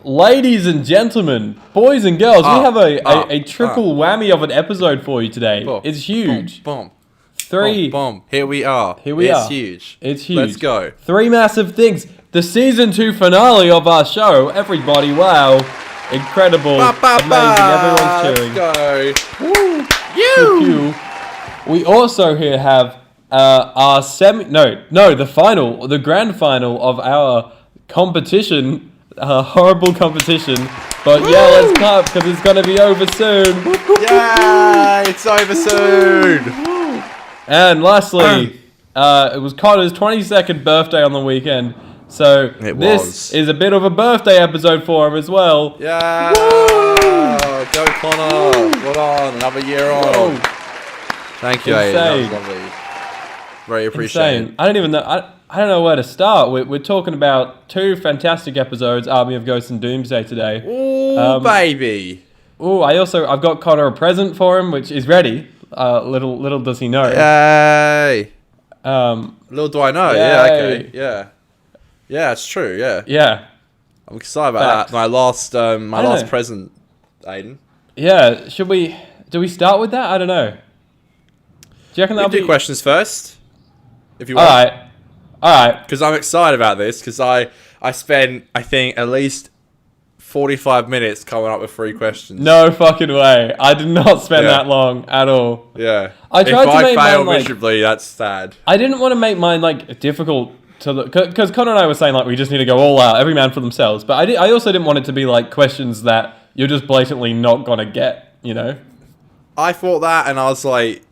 Ladies and gentlemen, boys and girls, we have a triple whammy of an episode for you today. It's huge. Boom. Three. Boom. Here we are. It's huge. It's huge. Let's go. Three massive things. The season 2 finale of our show. Everybody, wow. Incredible. Amazing. Everyone's cheering. Let's go. Woo. You. We also here have our the grand final of our competition. Horrible competition. But yeah, let's clap because it's going to be over soon. Yeah, it's over soon. And lastly, it was Connor's 22nd birthday on the weekend. So this is a bit of a birthday episode for him as well. Yeah. Woo! Go Connor. Well on. Another year on. Whoa. Thank you, Aidan. That was lovely. Very appreciated. I don't even know. I don't know where to start. We're talking about 2 fantastic episodes, Army of Ghosts and Doomsday today. Ooh, baby. Ooh, I've got Connor a present for him, which is ready. Little does he know. Yay. Little do I know. Yay. Yeah, okay. Yeah, it's true, yeah. Yeah. I'm excited about that. My last present, Aidan. Yeah, do we start with that? I don't know. Do you reckon that'll do questions first? If you want. Alright. Because I'm excited about this, because I spent, I think, at least 45 minutes coming up with 3 questions. No fucking way. I did not spend that long at all. Yeah. I tried to make fail mine, miserably, that's sad. I didn't want to make mine, difficult to look... Because Connor and I were saying, we just need to go all out, every man for themselves. But I also didn't want it to be, questions that you're just blatantly not going to get, you know? I thought that, and I was like,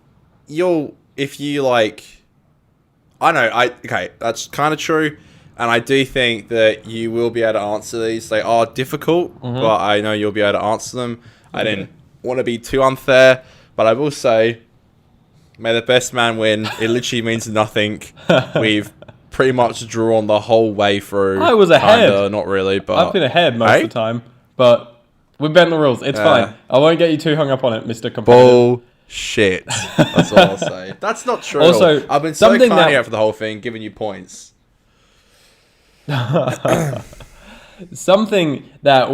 okay, that's kind of true. And I do think that you will be able to answer these. They are difficult, but I know you'll be able to answer them. I didn't want to be too unfair, but I will say, may the best man win. It literally means nothing. We've pretty much drawn the whole way through. I was ahead. Kinda, not really, but... I've been ahead most of the time, but we've bent the rules. It's fine. I won't get you too hung up on it, Mr. Competitive. Bullshit. That's all I'll say. That's not true. Also, I've been so kind out for the whole thing, giving you points. Something that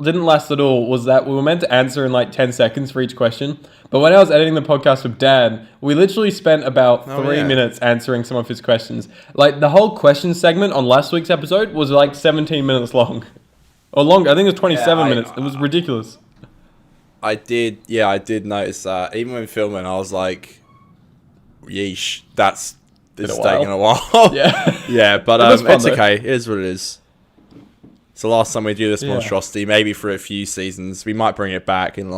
didn't last at all was that we were meant to answer in 10 seconds for each question. But when I was editing the podcast with Dan, we literally spent about 3 minutes answering some of his questions. The whole question segment on last week's episode was 17 minutes long. Or longer. I think it was 27 minutes. It was ridiculous. I did notice that. Even when filming, I was like, yeesh, this is taking a while. Yeah. Yeah, but it's okay. It is what it is. It's the last time we do this monstrosity, maybe for a few seasons. We might bring it back in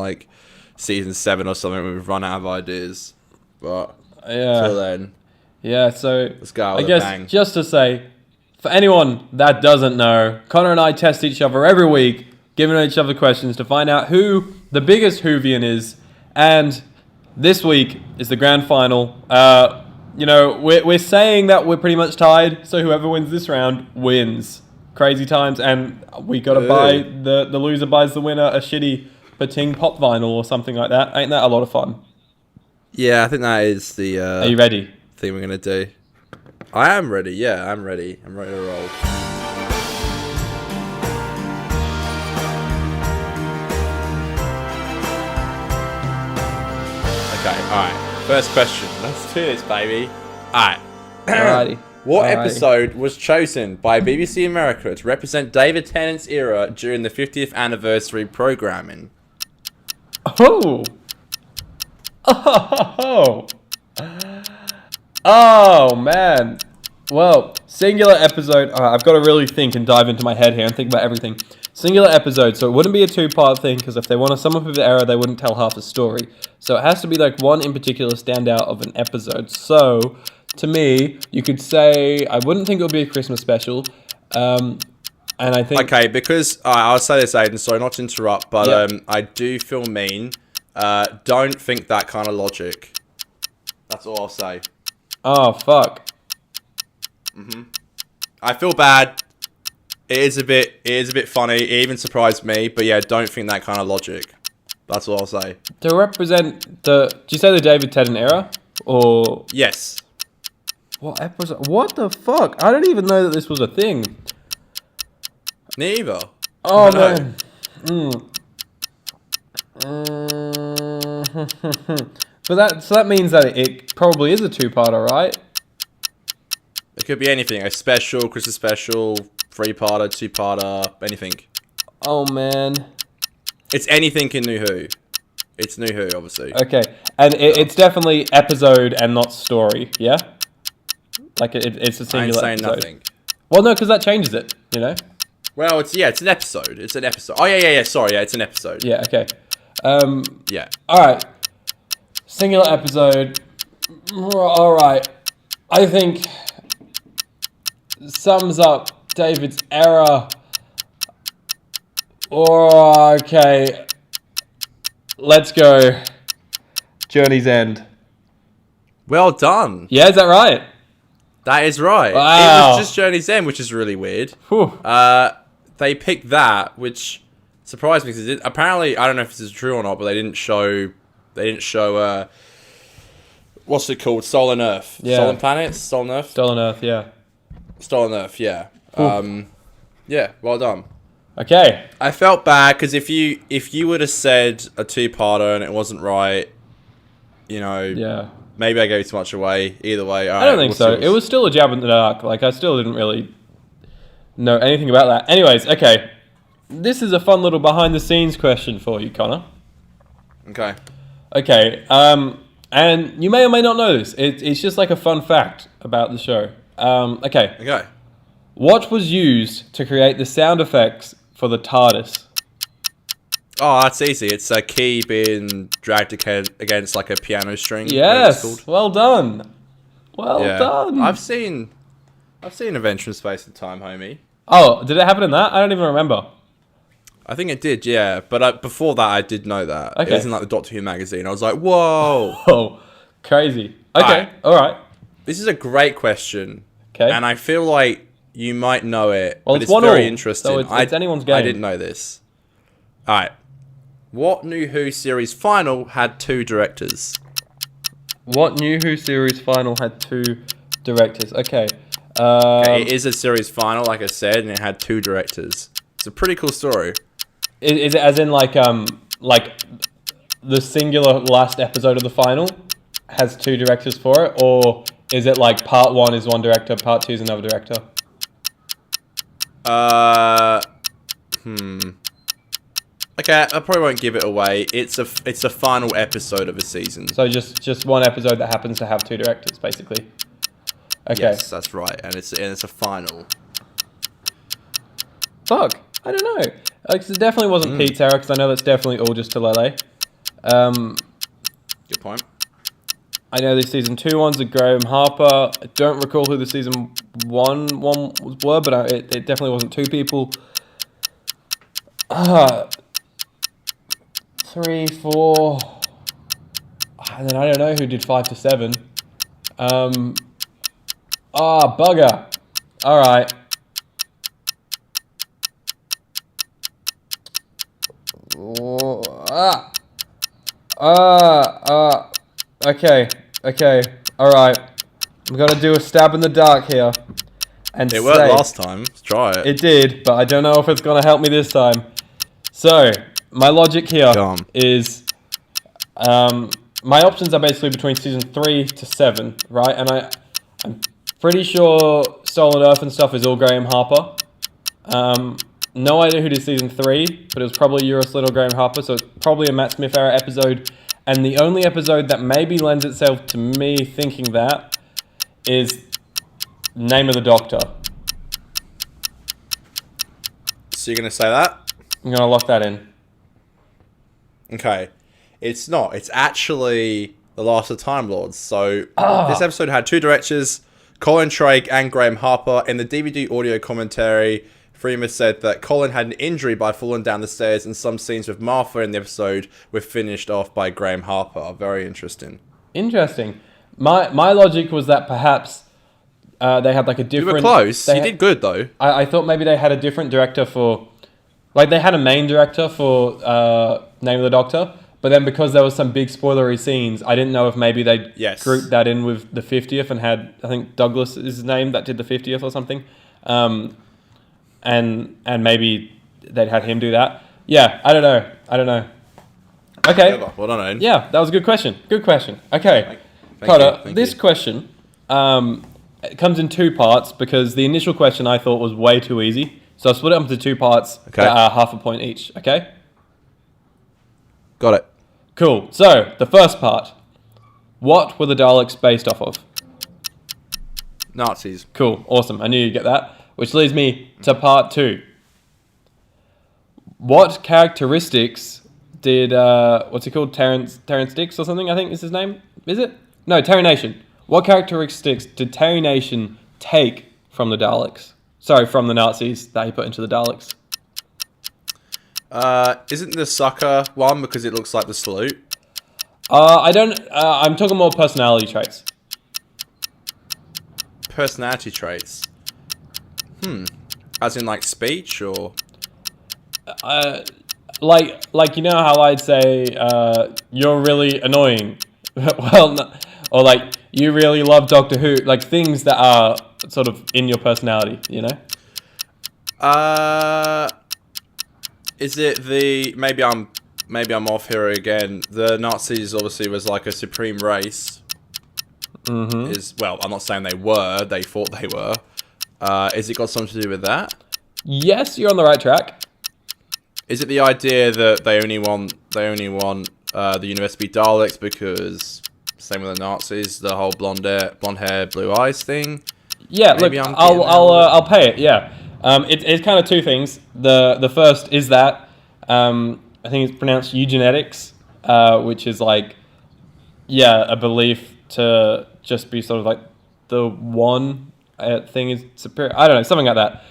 season 7 or something when we've run out of ideas. But until then. Yeah, so let's go I guess just to say, for anyone that doesn't know, Connor and I test each other every week, giving each other questions to find out who the biggest Whovian is. And this week is the grand final. We're saying that we're pretty much tied, so whoever wins this round wins. Crazy times, and we got to buy, the loser buys the winner a shitty Pating pop vinyl or something like that. Ain't that a lot of fun? Yeah, I think that is the... Are you ready? ...thing we're going to do. I am ready, yeah, I'm ready. I'm ready to roll. Okay, alright. First question. Let's do this, baby. Alright. Alrighty. What episode was chosen by BBC America to represent David Tennant's era during the 50th anniversary programming? Oh, man. Well, singular episode. I've got to really think and dive into my head here and think about everything. Singular episode, so it wouldn't be a 2-part thing, because if they want to sum up of the era, they wouldn't tell half the story. So it has to be one in particular standout of an episode. So, to me, you could say, I wouldn't think it would be a Christmas special. And I think... Okay, because, I'll say this, Aidan, sorry not to interrupt, but I do feel mean. Don't think that kind of logic. That's all I'll say. Oh, fuck. I feel bad. It is a bit funny. It even surprised me. But yeah, don't think that kind of logic. That's all I'll say. To represent do you say the David Tennant era? Or... Yes. What episode? What the fuck? I don't even know that this was a thing. Neither. Oh, I don't know. man. So that means that it probably is a two-parter, right? It could be anything. A special, Christmas special, three-parter, two-parter, anything. Oh, man. It's anything in New Who. It's New Who, obviously. Okay. And it's definitely episode and not story, yeah? Like, it's a I ain't singular saying episode. nothing. Well, no, because that changes it, you know? Well, it's an episode. It's an episode. Oh, yeah. Sorry, it's an episode. Yeah, okay. Yeah. Alright. Singular episode. Alright. I think sums up David's error. Okay. Let's go. Journey's End. Well done. Yeah, is that right? That is right. Wow. It was just Journey's End, which is really weird. Whew. They picked that, which surprised me because apparently, I don't know if this is true or not, but they didn't show. What's it called? Soul and Earth. Yeah. Soul and Planets. Soul and Earth. Stolen Earth, yeah. Stolen Earth. Yeah. Yeah. Well done. Okay. I felt bad because if you would have said a two-parter and it wasn't right, Yeah. maybe I gave too much away. Either way, I don't think so. It was still a jab in the dark. Like, I still didn't really know anything about that. Anyways, okay. This is a fun little behind-the-scenes question for you, Connor. Okay. Okay. And you may or may not know this. It's just like a fun fact about the show. Okay. Okay. What was used to create the sound effects for the TARDIS? Oh, that's easy. It's a key being dragged against like a piano string. Yes. Well done. Well done. I've seen Adventure in Space and Time, homie. Oh, did it happen in that? I don't even remember. I think it did, yeah. But before that, I did know that. Okay. It was in like the Doctor Who magazine. I was like, whoa. Oh, crazy. Okay. All right. This is a great question. Okay. And I feel like you might know it. Well, but it's it's 1-1, very interesting. so it's anyone's game. I didn't know this. All right. What New Who series final had two directors? What New Who series final had two directors? Okay. Okay, it is a series final, like I said, and it had two directors. It's a pretty cool story. Is it as in like the singular last episode of the final has two directors for it, or is it like part one is one director, part two is another director? Okay, I probably won't give it away. It's a final episode of a season. So just one episode that happens to have two directors, basically. Okay. Yes, that's right, and it's a final. Fuck, I don't know. Like, it definitely wasn't Pete's error, because I know that's definitely all just Talele. Good point. I know the season 2 ones are Graham Harper. I don't recall who the season 1 were, but it definitely wasn't two people. 3, 4... And then I don't know who did 5 to 7. Bugger. Alright. Okay. Alright. I'm gonna do a stab in the dark here. And It worked last time. Let's try it. It did, but I don't know if it's gonna help me this time. So, my logic here is... my options are basically between season 3 to 7, right? And I'm pretty sure Soul and Earth and stuff is all Graham Harper. No idea who did season 3, but it was probably Eurus Little Graham Harper, so it's probably a Matt Smith era episode. And the only episode that maybe lends itself to me thinking that is Name of the Doctor. So you're going to say that? I'm going to lock that in. Okay. It's not. It's actually The Last of the Time Lords. So this episode had two directors, Colin Trake and Graham Harper. In the DVD audio commentary, Freeman said that Colin had an injury by falling down the stairs, and some scenes with Martha in the episode were finished off by Graham Harper. Very interesting. Interesting. My logic was that perhaps they had like a different... You were close. You did good, though. I thought maybe they had a different director for... Like, they had a main director for Name of the Doctor, but then because there was some big spoilery scenes, I didn't know if maybe they grouped that in with the 50th and had, I think, Douglas is his name that did the 50th or something. And maybe they'd had him do that. Yeah, I don't know. Okay. Well done, Aidan. Yeah, that was a good question. Okay. Carter, this question it comes in two parts because the initial question I thought was way too easy. So I split it up into two parts that are half a point each, okay? Got it. Cool. So, the first part. What were the Daleks based off of? Nazis. Cool. Awesome. I knew you'd get that. Which leads me to part 2. What characteristics did, what's he called? Terrence Dix or something, I think is his name? Is it? No, Terry Nation. What characteristics did Terry Nation take from the Daleks? Sorry, from the Nazis that he put into the Daleks. Isn't the sucker one because it looks like the salute? I'm talking more personality traits. Personality traits. As in like speech or? Like you know how I'd say, you're really annoying. Well, no, or like, you really love Doctor Who. Like things that are sort of in your personality, you know? Is it the maybe I'm off here again. The Nazis obviously was like a supreme race. Well, I'm not saying they were. They thought they were. Is it got something to do with that? Yes, you're on the right track. Is it the idea that they only want the universe to be Daleks because same with the Nazis, the whole blonde hair, blue eyes thing? Yeah, look, I'll pay it. Yeah, it's kind of two things. The first is that I think it's pronounced eugenetics, which is like a belief to just be sort of like the one thing is superior. I don't know, something like that.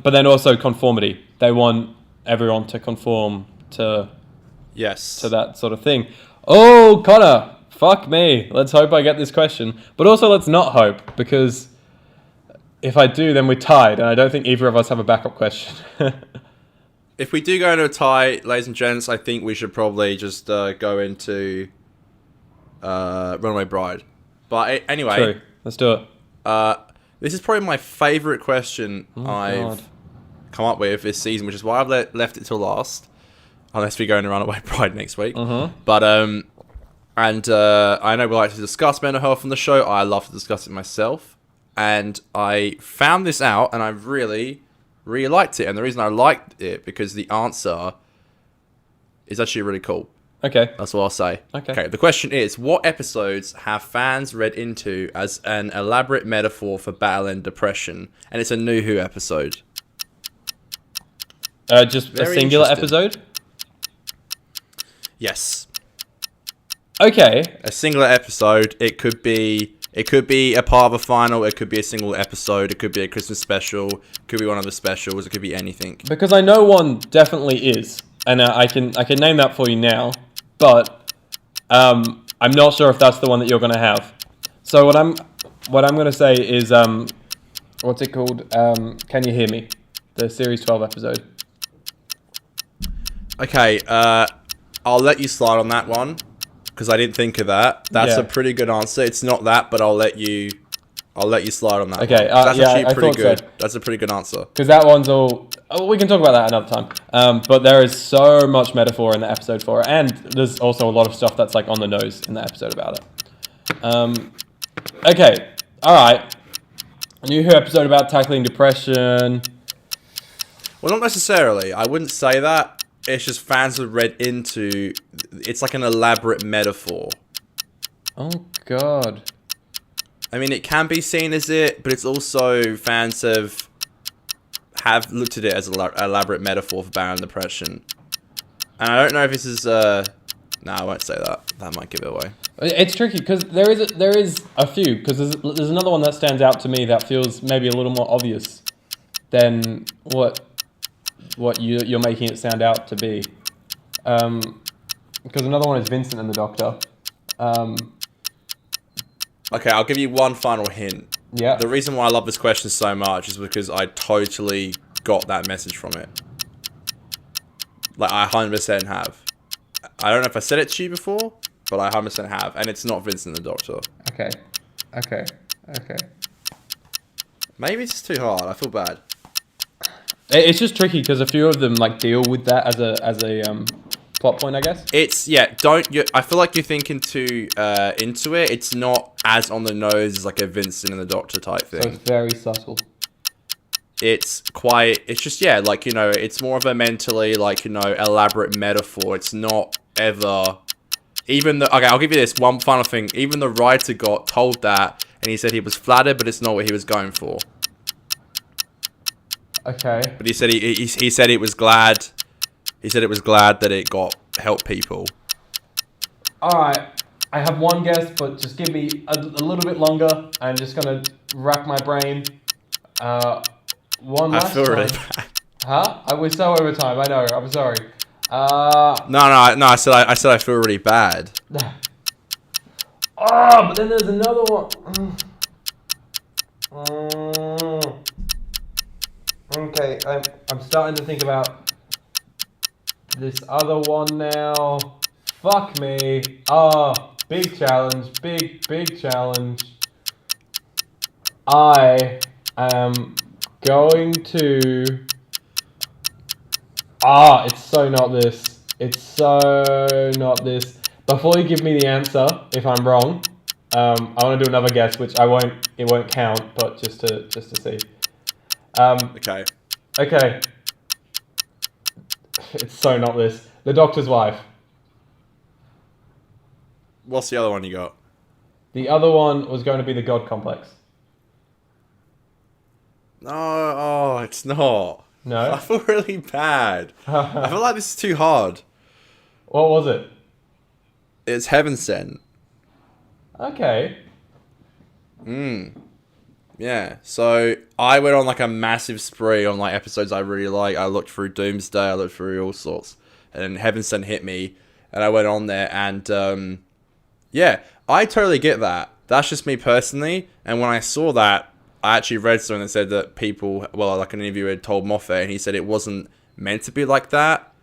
But then also conformity. They want everyone to conform to that sort of thing. Oh, Connor, fuck me. Let's hope I get this question. But also let's not hope, because if I do, then we're tied, and I don't think either of us have a backup question. If we do go into a tie, ladies and gents, I think we should probably just go into Runaway Bride. But anyway, True. Let's do it. This is probably my favourite question I've come up with this season, which is why I've left it till last, unless we go into Runaway Bride next week. But I know we like to discuss mental health on the show. I love to discuss it myself, and I found this out, and I really liked it. And the reason I liked it because the answer is actually really cool. Okay. That's what I'll say. Okay. The question is, what episodes have fans read into as an elaborate metaphor for battle and depression? And it's a New Who episode. Just Very a singular interesting. episode? Yes. Okay. A singular episode. It could be a part of a final. It could be a single episode. It could be a Christmas special. It could be one of the specials. It could be anything. Because I know one definitely is, and I can name that for you now. But I'm not sure if that's the one that you're going to have. So what I'm going to say is what's it called? Can You Hear Me? The series 12 episode. Okay, I'll let you slide on that one because I didn't think of that. That's a pretty good answer. It's not that, but I'll let you slide on that. Okay, that's actually pretty good. So. That's a pretty good answer. Because that one's all. Oh, we can talk about that another time. But there is so much metaphor in the episode for it, and there's also a lot of stuff that's like on the nose in the episode about it. Okay, all right. A New Who episode about tackling depression. Well, not necessarily. I wouldn't say that. It's just fans have read into. It's like an elaborate metaphor. Oh God. I mean, it can be seen as it, but it's also fans have looked at it as an elaborate metaphor for battle and depression. And I don't know if this is no, I won't say that. That might give it away. It's tricky because there is a few, because there's another one that stands out to me that feels maybe a little more obvious than what you're making it sound out to be. Because another one is Vincent and the Doctor. Okay, I'll give you one final hint. Yeah. The reason why I love this question so much is because I totally got that message from it. Like, I 100% have. I don't know if I said it to you before, but I 100% have. And it's not Vincent and the Doctor. Okay. Maybe it's too hard. I feel bad. It's just tricky because a few of them like deal with that as a plot point, I guess. I feel like you're thinking too into it. It's not as on the nose as like a Vincent and the Doctor type thing. So it's very subtle. It's just, like, you know, it's more of a mentally, like, you know, elaborate metaphor. It's not ever, okay, I'll give you this one final thing. Even the writer got told that, and he said he was flattered, but it's not what he was going for. Okay. But he said he said it was glad, that it helped people. Alright, I have one guess, but just give me a little bit longer. I'm just gonna rack my brain. One last I feel time. really bad. Huh? We're so over time. I know. I'm sorry. No. I said I feel really bad. But then there's another one. Okay, I'm starting to think about this other one now. Fuck me. Big challenge. Big challenge. I am going to... it's so not this. It's so not this. Before you give me the answer, if I'm wrong, I want to do another guess, which it won't count, but just to see. Okay. Okay. It's so not this. The Doctor's Wife. What's the other one you got? The other one was going to be the God Complex. No, it's not. No? I feel really bad. I feel like this is too hard. What was it? It's Heaven Sent. Okay. Yeah. So I went on like a massive spree on like episodes I really like. I looked through Doomsday. I looked through all sorts, and then Heaven Sent hit me, and I went on there, and yeah, I totally get that. That's just me personally. And when I saw that, I actually read something that said that like an interviewer had told Moffat, and he said it wasn't meant to be like that,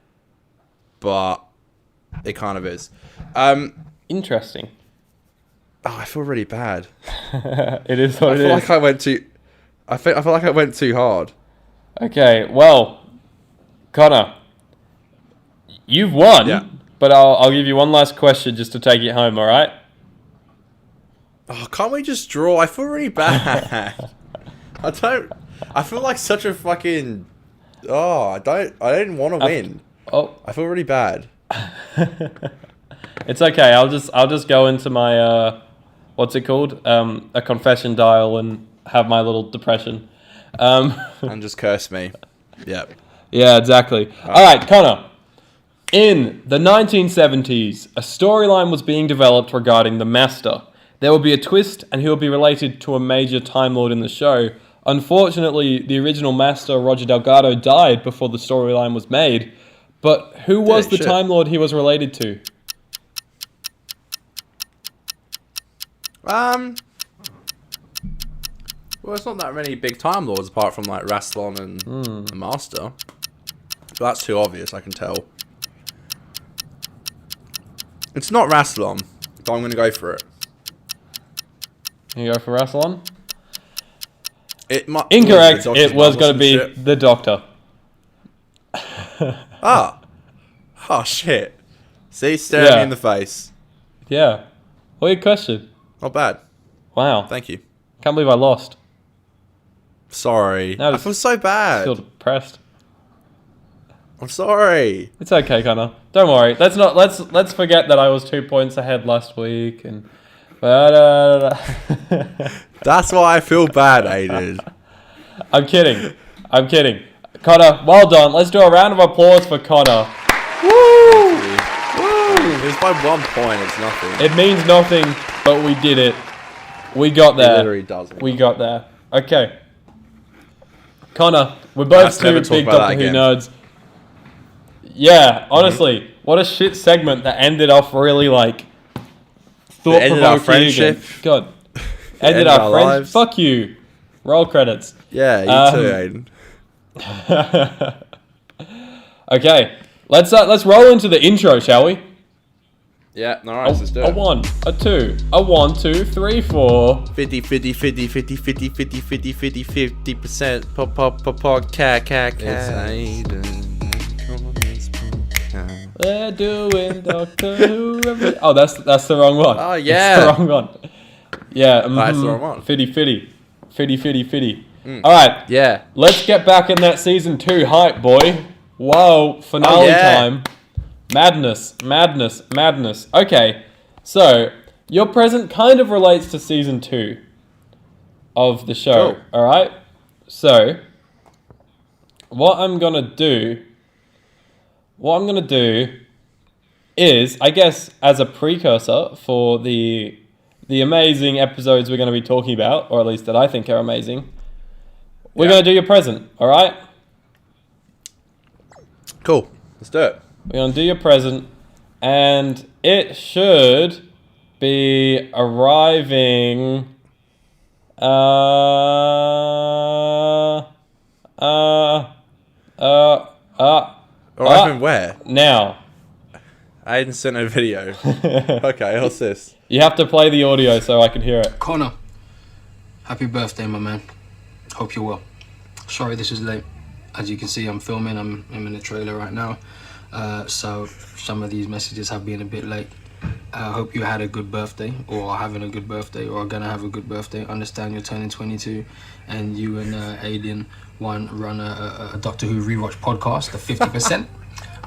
but it kind of is. Interesting. Oh, I feel really bad. It is what it is. I feel like I went too hard. Okay, well, Connor, you've won, Yeah. but I'll give you one last question just to take it home, all right? Oh, can't we just draw? I feel really bad. I feel like such a fucking... Oh, I didn't want to win. Oh. I feel really bad. It's okay. I'll just go into my what's it called? A confession dial and have my little depression. And just curse me. Yep. Yeah, exactly. All right, Connor. In the 1970s, a storyline was being developed regarding the Master. There will be a twist, and he will be related to a major Time Lord in the show. Unfortunately, the original Master, Roger Delgado, died before the storyline was made. But who was the Time Lord he was related to? Well, it's not that many big Time Lords apart from like Rassilon and the Master. But that's too obvious, I can tell. It's not Rassilon, but I'm going to go for it. You go for Rassilon? Incorrect. It was going to be the Doctor. Oh, shit. See, staring me in the face. Yeah. Weird question. Not bad. Wow. Thank you. Can't believe I lost. Sorry. I feel so bad. I feel depressed. I'm sorry. It's okay, Connor. Don't worry. Let's forget that I was 2 points ahead last week and That's why I feel bad, Aidan. I'm kidding. Connor, well done. Let's do a round of applause for Connor. Woo! It's by 1 point, it's nothing. It means nothing, but we did it. We got there. It literally does. We got there. Okay. Connor, we're both two big Doctor Who nerds. Yeah, honestly, what a shit segment that ended off really like thought-provoking. Ended our friendship. God. Ended our friendship. Lives. Fuck you. Roll credits. Yeah, you too, Aidan. Okay, let's roll into the intro, shall we? Yeah, alright, let's do it. A 1, a 2, a 1, 2, 3, 4. 50, 50, 50, 50, 50, 50, 50, 50, 50%. Pop, cat. It's Aidan. They're doing Doctor Who. Oh, that's the wrong one. Oh, yeah. It's the wrong one. Yeah. That's the wrong one. Fitty. All right. Yeah. Let's get back in that season 2 hype, boy. Whoa, finale time. Madness. Okay, so your present kind of relates to season 2 of the show. Cool. All right. So what I'm gonna do is, I guess, as a precursor for the amazing episodes we're going to be talking about, or at least that I think are amazing, we're going to do your present, all right? Cool. Let's do it. We're going to do your present, and it should be arriving... Arriving where? Now. Aidan sent a video. Okay, what's this? You have to play the audio so I can hear it. Connor, happy birthday, my man. Hope you're well. Sorry this is late. As you can see, I'm filming. I'm in the trailer right now. So some of these messages have been a bit late. I hope you had a good birthday, or are having a good birthday, or are going to have a good birthday. Understand you're turning 22, and you and Aidan run a Doctor Who rewatch podcast, the 50%,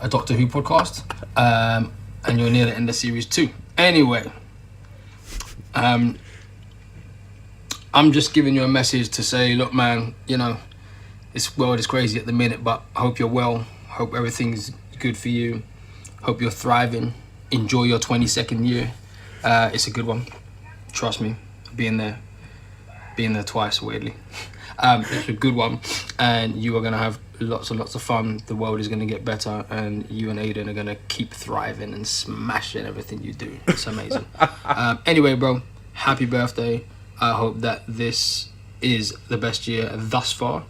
a Doctor Who podcast, and you're near the end of series 2. Anyway, I'm just giving you a message to say, look, man, you know, this world is crazy at the minute, but I hope you're well. Hope everything's good for you. Hope you're thriving. Enjoy your 22nd year. It's a good one. Trust me, being there twice, weirdly. It's a good one, and you are gonna have lots and lots of fun. The world is gonna get better, and you and Aidan are gonna keep thriving and smashing everything you do. It's amazing. Anyway, bro, happy birthday. I hope that this is the best year thus far,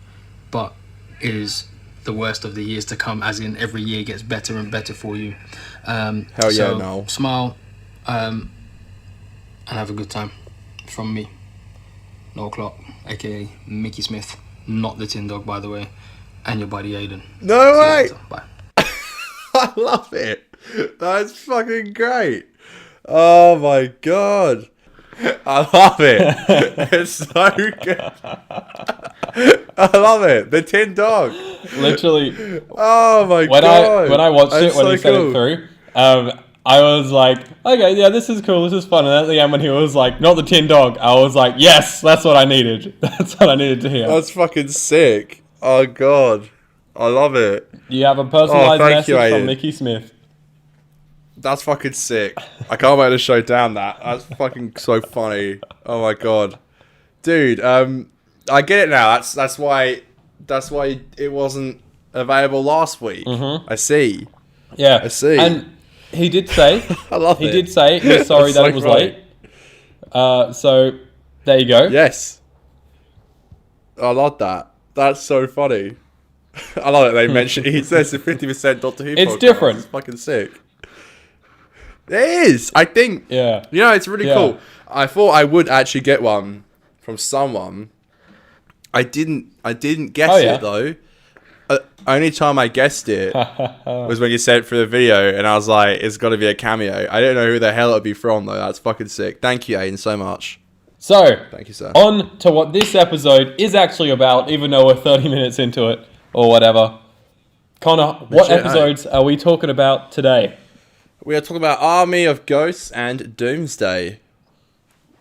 but is the worst of the years to come, as in every year gets better and better for you. Hell yeah, so no. Smile, and have a good time. From me, No Clock, aka Mickey Smith, not the Tin Dog, by the way, and your buddy Aidan. No See you way! later. Bye. I love it. That's fucking great. Oh my god. I love it. It's so good. I love it. The Tin Dog. Literally. Oh my god. When I watched it, when so he said cool. it through, I was like, okay, yeah, this is cool, this is fun. And at the end, when he was like, not the Tin Dog, I was like, yes, that's what I needed. That's what I needed to hear. That's fucking sick. Oh god. I love it. You have a personalized thank message you, Aidan. from Mickey Smith. That's fucking sick. I can't wait to show down that. That's fucking so funny. Oh my god. Dude, I get it now. That's why it wasn't available last week. Mm-hmm. I see. Yeah. I see. And he did say, I love it. He did say he was sorry That's that so it was funny. late. So, there you go. Yes. I love that. That's so funny. I love it. They mentioned he says the 50% Doctor Who. It's podcast. different. It's fucking sick. It is. I think. Yeah. You know, it's really Yeah. cool. I thought I would actually get one from someone. I didn't guess Oh, yeah. it though. Only time I guessed it was when you sent for the video, and I was like, "It's got to be a cameo." I didn't know who the hell it'd be from though. That's fucking sick. Thank you, Aidan, so much. So, Thank you, sir. on to what this episode is actually about, even though we're 30 minutes into it, or whatever. Connor, what Legit, episodes are we talking about today? We are talking about Army of Ghosts and Doomsday.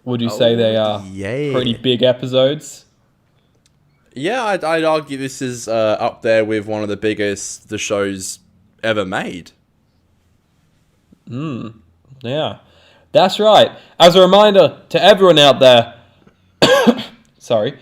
Would you say they are yeah. pretty big episodes? Yeah, I'd argue this is up there with one of the biggest the show's ever made. Yeah, that's right. As a reminder to everyone out there, sorry,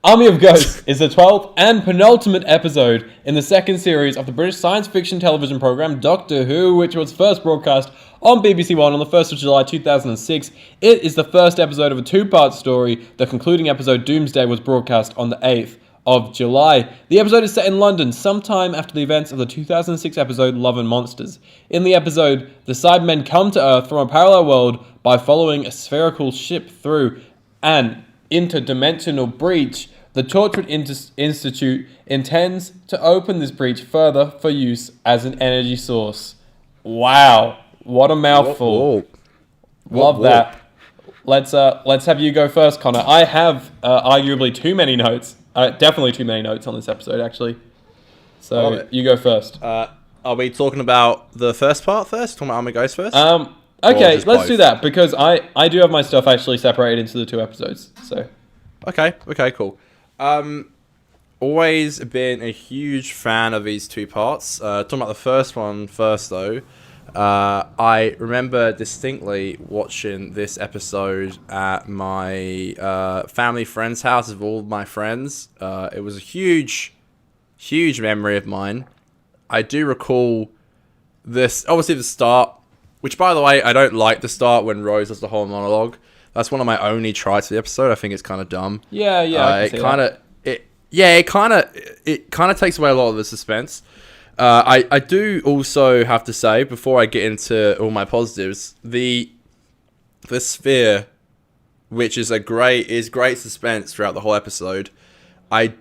Army of Ghosts is the 12th and penultimate episode in the second series of the British science fiction television program Doctor Who, which was first broadcast on BBC One on the 1st of July 2006. It is the first episode of a two-part story. The concluding episode, Doomsday, was broadcast on the 8th of July. The episode is set in London sometime after the events of the 2006 episode Love and Monsters. In the episode, the Cybermen come to Earth from a parallel world by following a spherical ship through an interdimensional breach. The Torchwood Institute intends to open this breach further for use as an energy source. Wow, what a mouthful. Love that. Let's have you go first, Connor. I have arguably too many notes. Definitely too many notes on this episode, actually. So you go first. Are we talking about the first part first? Talking about Army Ghost first? Okay, let's do that, because I do have my stuff actually separated into the two episodes. So. Okay, cool. Always been a huge fan of these two parts. Talking about the first one first, though. I remember distinctly watching this episode at my family friend's house with all my friends. It was a huge memory of mine. I do recall this, obviously the start, which by the way, I don't like the start when Rose does the whole monologue. That's one of my only tries to the episode. I think it's kind of dumb. Yeah. It kind of takes away a lot of the suspense. I do also have to say, before I get into all my positives, the sphere, which is great suspense throughout the whole episode. I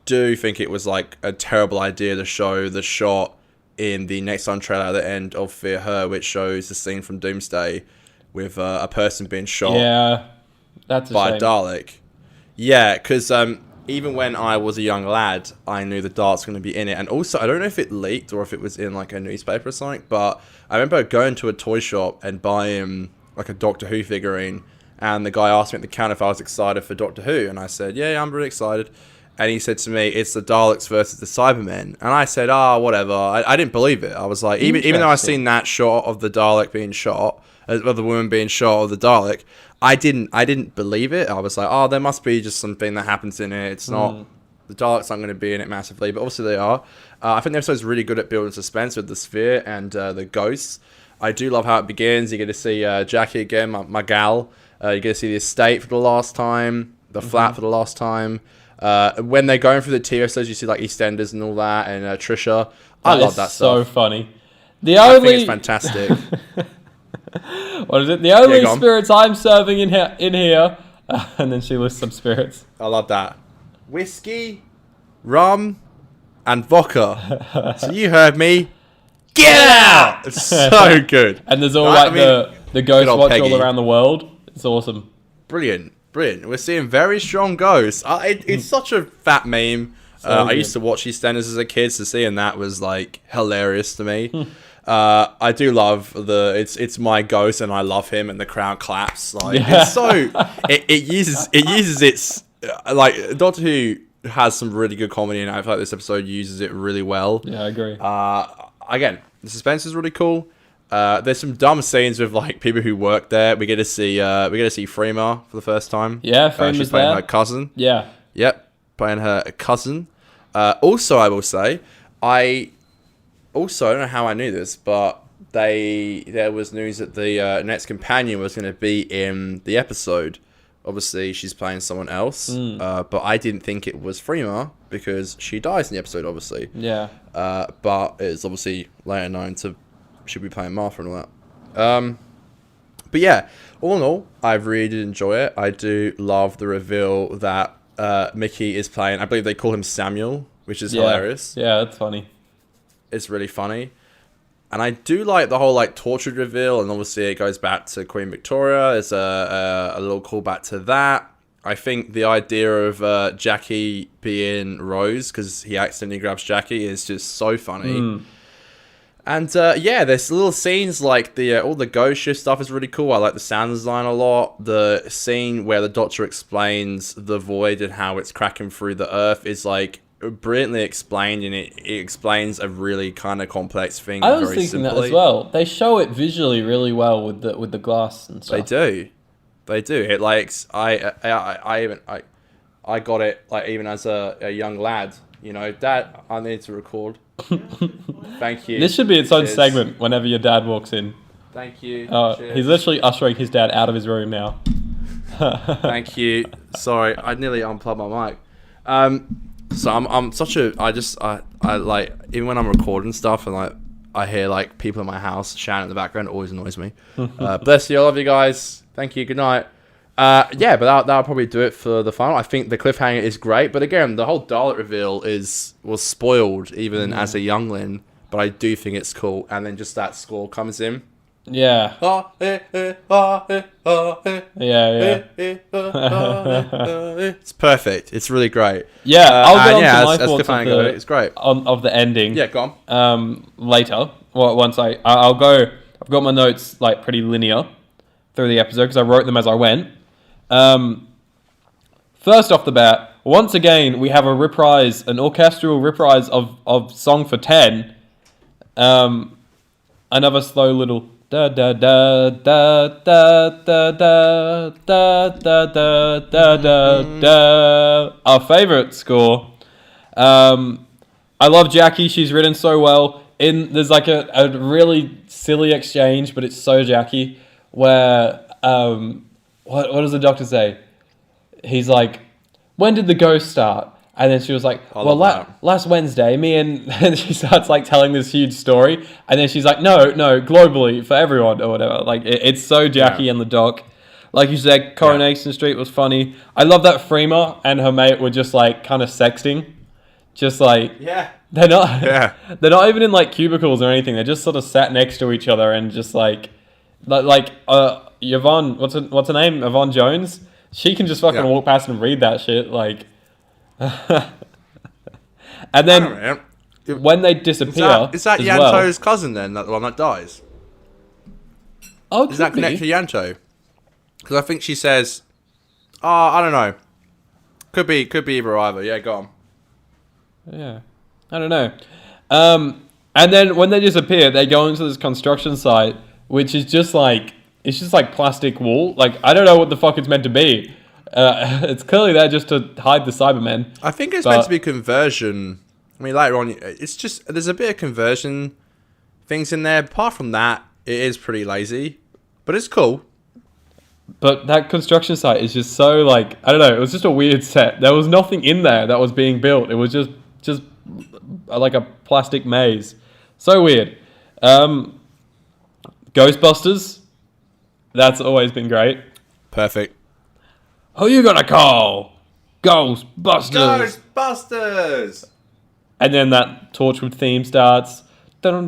do think it was like a terrible idea to show the shot in the next on trailer at the end of Fear Her, which shows the scene from Doomsday with a person being shot. Yeah, that's a by shame. a Dalek. Yeah, because even when I was a young lad, I knew the Dalek's going to be in it. And also, I don't know if it leaked or if it was in like a newspaper or something, but I remember going to a toy shop and buying like a Doctor Who figurine, and the guy asked me at the counter if I was excited for Doctor Who, and I said, yeah, I'm really excited. And he said to me, it's the Daleks versus the Cybermen. And I said, whatever. I didn't believe it. I was like, even though I seen that shot of the Dalek being shot, of the woman being shot, or the Dalek, I didn't believe it. I was like, there must be just something that happens in it. It's not, the Daleks aren't going to be in it massively, but obviously they are. I think the episode's really good at building suspense with the sphere and the ghosts. I do love how it begins. You get to see Jackie again, my gal. You get to see the estate for the last time, the flat for the last time. When they're going through the TV episodes, you see like EastEnders and all that, and Trisha. I love that stuff. So funny. I think it's fantastic. What is it? The only spirits I'm serving in here. And then she lists some spirits. I love that. Whiskey, rum, and vodka. So you heard me. Get out! It's so good. And there's all the ghost watch all around the world. It's awesome. Brilliant. We're seeing very strong ghosts. It's such a fat meme. I used to watch EastEnders as a kid, so seeing that was like hilarious to me. I do love it's my ghost and I love him, and the crowd claps. Like it's so it uses its like Doctor Who has some really good comedy, and I feel like this episode uses it really well. Yeah, I agree. Again, the suspense is really cool. There's some dumb scenes with like people who work there. We get to see Freema for the first time. Yeah, Freema's she's playing there. her cousin. Yeah. Yep, playing her cousin. Also, I will say, I don't know how I knew this, but there was news that the next companion was going to be in the episode. Obviously, she's playing someone else, but I didn't think it was Freema because she dies in the episode, obviously. Yeah. But it's obviously later known to she'll be playing Martha and all that. But yeah, all in all, I really did enjoy it. I do love the reveal that Mickey is playing. I believe they call him Samuel, which is hilarious. Yeah, that's funny. It's really funny. And I do like the whole like tortured reveal, and obviously it goes back to Queen Victoria. There's a little callback to that. I think the idea of Jackie being Rose, because he accidentally grabs Jackie, is just so funny. And there's little scenes like all the ghost shift stuff is really cool. I like the sound design a lot. The scene where the Doctor explains the void and how it's cracking through the Earth is like brilliantly explained, and it explains a really kind of complex thing. I was thinking that as well. They show it visually really well with the glass and stuff. They do. It like I got it like even as a young lad. You know, Dad, I need to record. Thank you. This should be its own segment whenever your dad walks in. Thank you. He's literally ushering his dad out of his room now. Thank you. Sorry, I nearly unplugged my mic. So I'm such a I like, even when I'm recording stuff and like I hear like people in my house shouting in the background, it always annoys me. Bless you, I love you guys. Thank you. Good night. Yeah, but that'll probably do it for the final. I think the cliffhanger is great, but again, the whole Dalek reveal was spoiled even as a youngling. But I do think it's cool, and then just that score comes in. Yeah. Yeah. It's perfect. It's really great. Yeah, I'll get on to my as thoughts cliffhanger, it's great. of the ending. Yeah, go on. Later. Well, once I'll go. I've got my notes like pretty linear through the episode because I wrote them as I went. First off the bat, once again we have an orchestral reprise of Song for 10. Another slow little da da da da da da da da da da da da. Our favorite score. I love Jackie. She's written so well. There's like a really silly exchange, but it's so Jackie. Where what does the doctor say? He's like, "When did the ghost start?" And then she was like, last Wednesday, and she starts like telling this huge story. And then she's like, no, globally for everyone or whatever. Like it's so Jackie and the doc. Like you said, Coronation Street was funny. I love that Freema and her mate were just like kind of sexting. Just like, they're not even in like cubicles or anything. They just sort of sat next to each other and just like Yvonne, what's her name? Yvonne Jones. She can just fucking walk past and read that shit. Like, and then when they disappear, is that Yanto's cousin then? That the one that dies? Oh, is that connected to Yanto? Because I think she says, I don't know. Could be either or either. Yeah, go on. Yeah, I don't know. And then when they disappear, they go into this construction site, which is just like plastic wall. Like I don't know what the fuck it's meant to be. It's clearly there just to hide the Cybermen. I think it's meant to be conversion. I mean, later on, it's just there's a bit of conversion things in there. Apart from that, it is pretty lazy, but it's cool. But that construction site is just so like I don't know. It was just a weird set. There was nothing in there that was being built. It was just like a plastic maze. So weird. Ghostbusters. That's always been great. Perfect. Who you gonna call? Ghostbusters. Ghostbusters. And then that Torchwood theme starts. So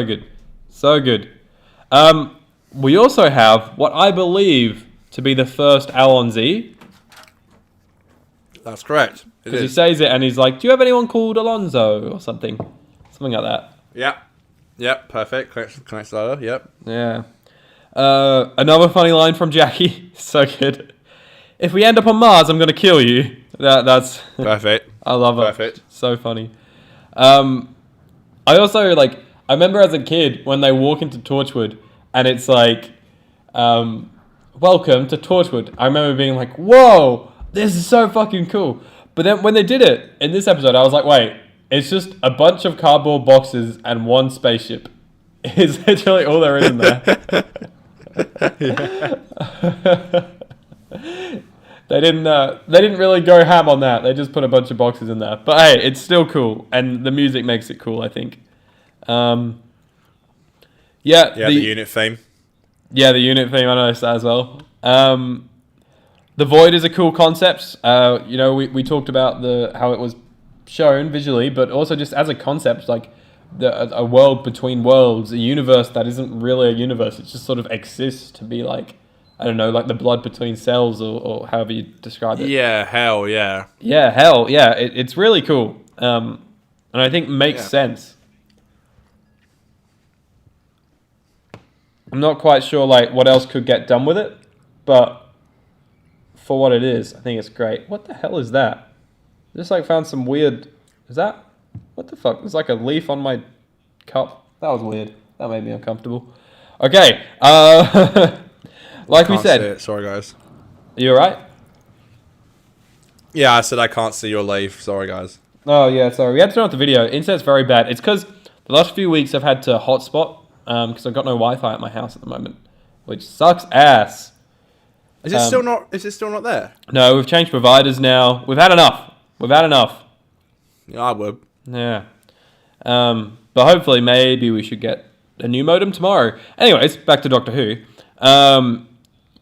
good. So good. We also have what I believe to be the first Al Z. That's correct. Because he says it and he's like, do you have anyone called Alonzo? Or something. Something like that. Yep. Perfect. Connects later. Yep. Yeah. Another funny line from Jackie. So good. If we end up on Mars, I'm going to kill you. That's perfect. I love it. Perfect. So funny. I also I remember as a kid when they walk into Torchwood and it's like, welcome to Torchwood. I remember being like, whoa, this is so fucking cool. But then when they did it in this episode, I was like, wait, it's just a bunch of cardboard boxes and one spaceship. Is literally all there is in there. They didn't really go ham on that. They just put a bunch of boxes in there. But hey, it's still cool, and the music makes it cool, I think. The unit theme. Yeah, the unit theme. I noticed that as well. The Void is a cool concept. We talked about how it was shown visually, but also just as a concept, like a world between worlds, a universe that isn't really a universe. It just sort of exists to be like, I don't know, like the blood between cells or however you describe it. Yeah, hell yeah. Yeah, hell yeah. It's really cool. And I think makes sense. I'm not quite sure what else could get done with it, but for what it is, I think it's great. What the hell is that? Just found some weird... Is that... What the fuck? There's a leaf on my cup. That was weird. That made me uncomfortable. Okay. Like we said... Sorry, guys. Are you alright? Yeah, I said I can't see your leaf. Sorry, guys. Oh, yeah, sorry. We had to turn off the video. Internet's very bad. It's because the last few weeks I've had to hotspot because I've got no Wi-Fi at my house at the moment, which sucks ass. Is it still not? Is it still not there? No, we've changed providers now. We've had enough. Yeah, I would. Yeah. But hopefully, maybe we should get a new modem tomorrow. Anyways, back to Doctor Who.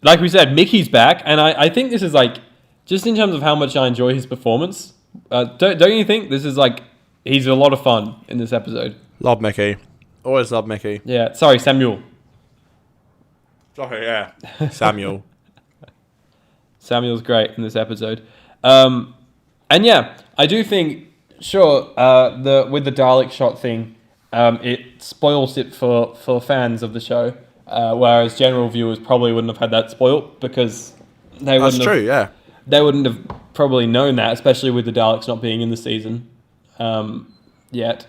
Like we said, Mickey's back, and I think this is like, just in terms of how much I enjoy his performance, don't you think this is like, he's a lot of fun in this episode? Love Mickey. Always love Mickey. Yeah, sorry, Samuel. Oh, yeah. Samuel. Samuel's great in this episode. And yeah, I do think, sure, with the Dalek shot thing, it spoils it for fans of the show, whereas general viewers probably wouldn't have had that spoilt because they wouldn't they wouldn't have probably known that, especially with the Daleks not being in the season yet.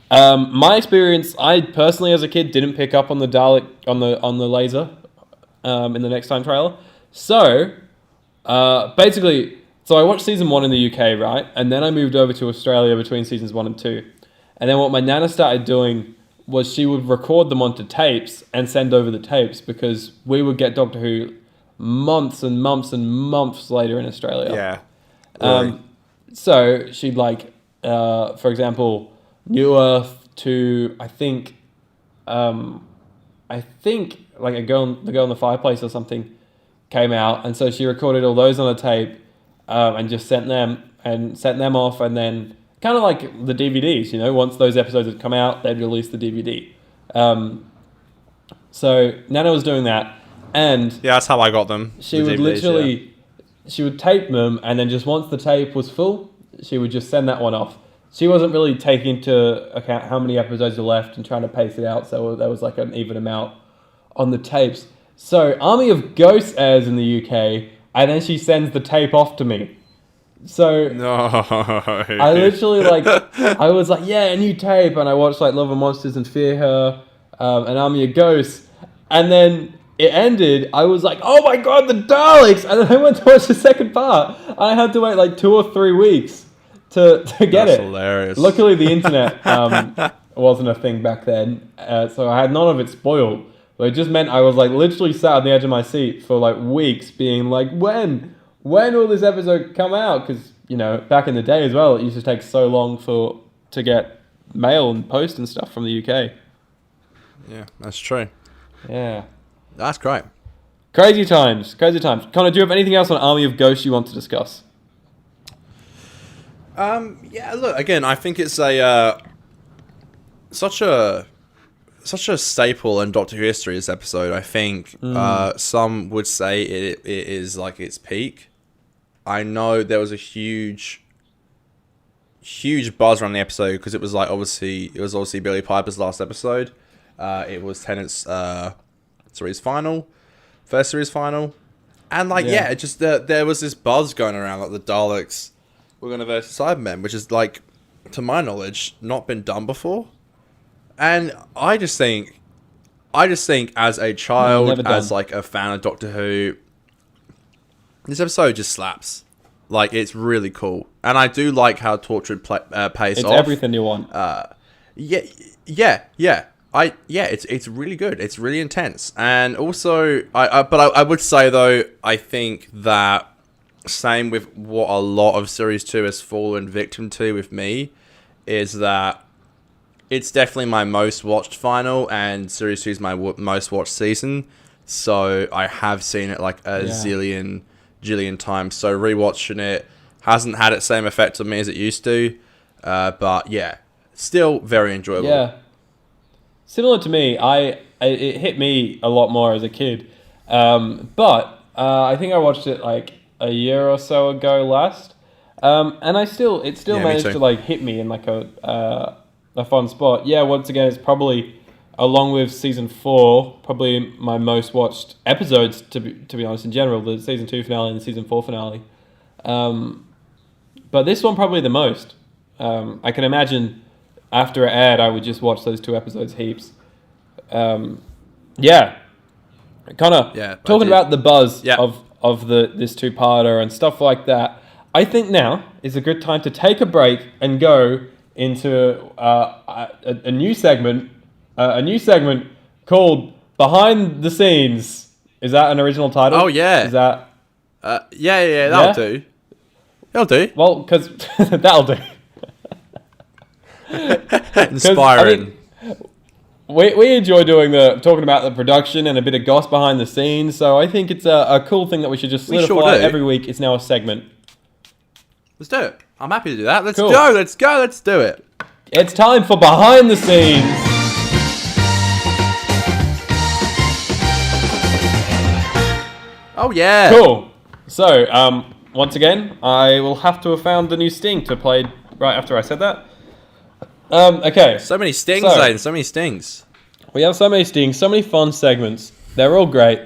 My experience, I personally as a kid didn't pick up on the Dalek on the laser in the Next Time trailer. So basically, I watched season 1 in the UK, right? And then I moved over to Australia between seasons 1 and 2. And then what my nana started doing was she would record them onto tapes and send over the tapes because we would get Doctor Who months and months and months later in Australia. Yeah. Really. So she'd like, for example, New Earth to I think like the girl in the fireplace or something came out, and so she recorded all those on a tape and just sent them off, and then kind of like the DVDs, once those episodes had come out, they'd release the DVD. So Nana was doing that, and yeah, that's how I got them. She would literally, she would tape them, and then just once the tape was full, she would just send that one off. She wasn't really taking into account how many episodes are left and trying to pace it out, so there was like an even amount on the tapes. So Army of Ghosts airs in the UK, and then she sends the tape off to me. So no, I literally I was like, yeah, a new tape, and I watched like Love and Monsters and Fear Her, and Army of Ghosts, and then it ended. I was like, oh my god, the Daleks, and then I went to watch the second part. I had to wait like 2 or 3 weeks to get That's it. Hilarious. Luckily, the internet wasn't a thing back then, so I had none of it spoiled. But it just meant I was like literally sat on the edge of my seat for like weeks, being like, when will this episode come out? Because back in the day as well, it used to take so long to get mail and post and stuff from the UK. Yeah, that's true. Yeah, that's great. Crazy times. Connor, do you have anything else on Army of Ghosts you want to discuss? Yeah, look, again, I think it's such a staple in Doctor Who history, this episode. I think some would say it is like its peak. I know there was a huge buzz around the episode because it was obviously Billie Piper's last episode. It was Tennant's first series final, and it just there was this buzz going around like the Daleks were going to versus Cybermen, which is to my knowledge not been done before. And I just think as a child, as a fan of Doctor Who, this episode just slaps. It's really cool, and I do like how Torchwood pays off. It's everything you want. Yeah. It's really good. It's really intense, and also I would say though, I think that same with what a lot of Series 2 has fallen victim to with me is that it's definitely my most watched final, and Series 2 is my most watched season. So I have seen it zillion times. So rewatching it hasn't had its same effect on me as it used to. But yeah, still very enjoyable. Yeah. Similar to me, it hit me a lot more as a kid. But I think I watched it a year or so ago last. And it still managed to hit me in a fun spot. Yeah, once again, it's probably, along with season 4, probably my most watched episodes, to be honest, in general, the season 2 finale and the season 4 finale. But this one probably the most. I can imagine after it aired, I would just watch those 2 episodes heaps. Yeah. Connor, talking about the buzz of this 2-parter and stuff like that, I think now is a good time to take a break and go into a new segment called Behind the Scenes. Is that an original title? Oh, yeah. Is that... Yeah, that'll Yeah? do. That'll do. Well, because... that'll do. Inspiring. We enjoy talking about the production and a bit of goss behind the scenes, so I think it's a cool thing that we should just We sure solidify do. every week. It's now a segment. Let's do it. I'm happy to do that. Let's Cool. go. Let's do it. It's time for Behind the Scenes. Oh, yeah. Cool. So, once again, I will have to have found the new sting to play right after I said that. Okay. So many stings, So- Aidan. So many stings. We have so many stings, so many fun segments. They're all great.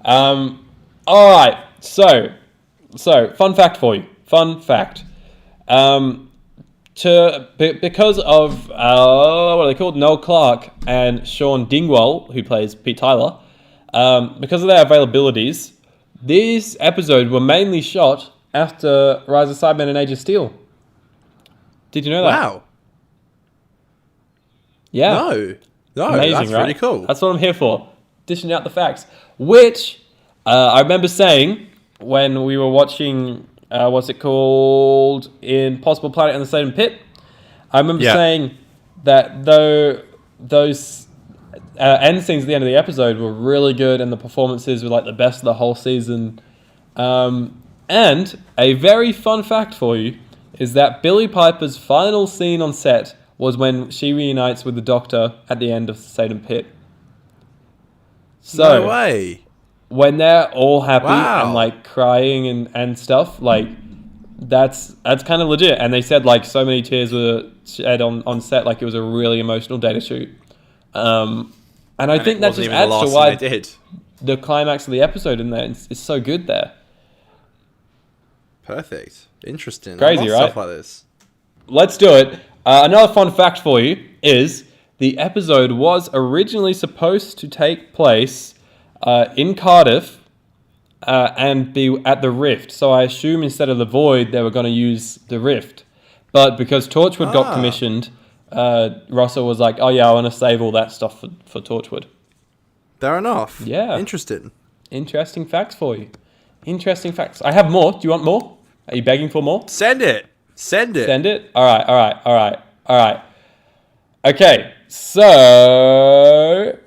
All right. So, fun fact for you. Fun fact. Because of what are they called? Noel Clarke and Sean Dingwall, who plays Pete Tyler. Because of their availabilities, these episodes were mainly shot after Rise of Cybermen and Age of Steel. Did you know that? Wow. Yeah. No, Amazing, that's right? really cool. That's what I'm here for. Dishing out the facts. Which I remember saying when we were watching, what's it called? Impossible Planet and the Satan Pit. I remember saying that though those end scenes at the end of the episode were really good and the performances were like the best of the whole season. And a very fun fact for you is that Billie Piper's final scene on set was when she reunites with the Doctor at the end of the Satan Pit. So, No way. when they're all happy Wow. and like crying and stuff, like that's kind of legit. And they said like so many tears were shed on set, like it was a really emotional day to shoot. And I think that just adds to why they did. the climax of the episode in there is so good there. Perfect. Interesting. Crazy, I love right? Stuff like this. Let's do it. Another fun fact for you is the episode was originally supposed to take place in Cardiff and be at the Rift. So I assume instead of the Void, they were going to use the Rift. But because Torchwood got commissioned, Russell was like, oh yeah, I want to save all that stuff for Torchwood. Fair enough. Yeah. Interesting. Interesting facts for you. Interesting facts. I have more. Do you want more? Are you begging for more? Send it. Send it? All right. Okay, so...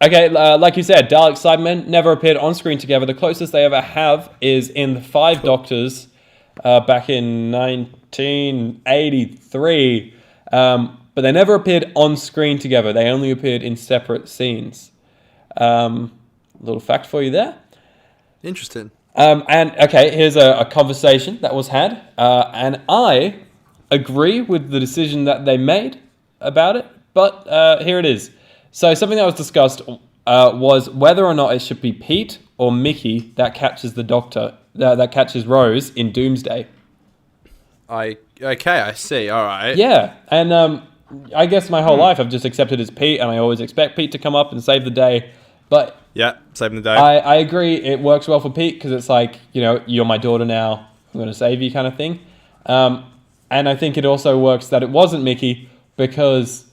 Okay, like you said, Dalek Cybermen never appeared on screen together. The closest they ever have is in The Five Doctors back in 1983. But they never appeared on screen together. They only appeared in separate scenes. Little fact for you there. Interesting. And okay, here's a conversation that was had, and I agree with the decision that they made about it, but here it is. So something that was discussed was whether or not it should be Pete or Mickey that catches the Doctor, that catches Rose in Doomsday. I see. All right. Yeah, and I guess my whole life I've just accepted it's Pete, and I always expect Pete to come up and save the day, but... Yeah, saving the day. I agree it works well for Pete because it's like, you know, you're my daughter now, I'm going to save you kind of thing. And I think it also works that it wasn't Mickey because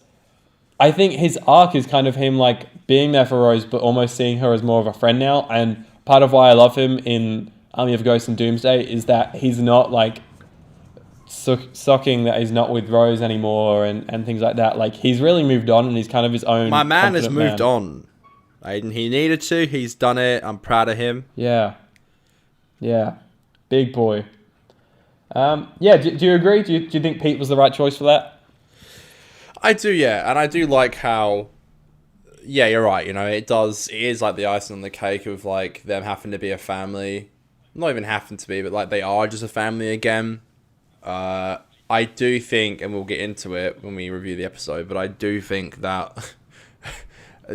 I think his arc is kind of him like being there for Rose but almost seeing her as more of a friend now. And part of why I love him in Army of Ghosts and Doomsday is that he's not like sucking that he's not with Rose anymore and things like that. Like he's really moved on and he's kind of his own. My man has confident moved man. on. Aidan, he needed to. He's done it. I'm proud of him. Yeah. Big boy. Yeah, do you agree? Do you think Pete was the right choice for that? I do, yeah. And I do like how... Yeah, you're right. You know, it is like the icing on the cake of like them having to be a family. Not even having to be, but like they are just a family again. I do think, and we'll get into it when we review the episode, but I do think that...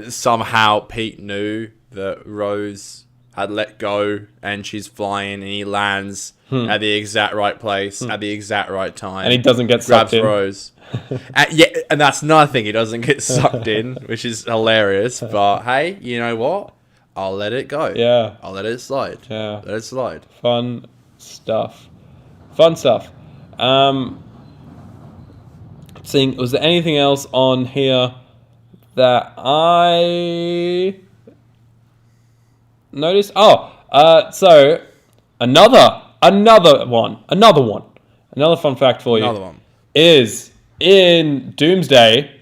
somehow Pete knew that Rose had let go and she's flying and he lands at the exact right place at the exact right time. And he doesn't get grabs sucked in. Rose. And that's nothing. He doesn't get sucked in, which is hilarious. But hey, you know what? I'll let it go. Yeah. I'll let it slide. Yeah. Let it slide. Fun stuff. Seeing, was there anything else on here that I noticed. So another fun fact for you. Another one. Is in Doomsday,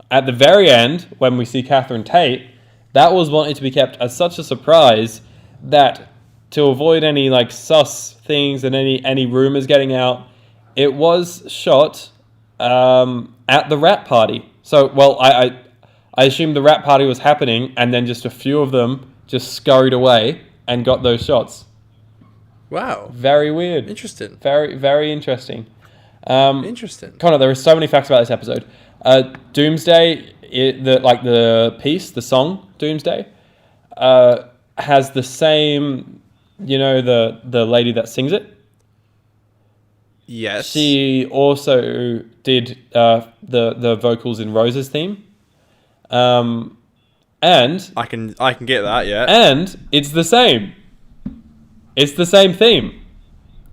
at the very end, when we see Catherine Tate, that was wanted to be kept as such a surprise that to avoid any like sus things and any rumors getting out, it was shot at the rap party. So, well, I assume the rap party was happening, and then just a few of them just scurried away and got those shots. Wow. Very weird. Interesting. Very, very interesting. Interesting. Connor, there are so many facts about this episode. Doomsday, the piece, the song Doomsday, has the same, the lady that sings it. Yes. She also did the vocals in Rose's theme. And I can get that, yeah. And it's the same. It's the same theme.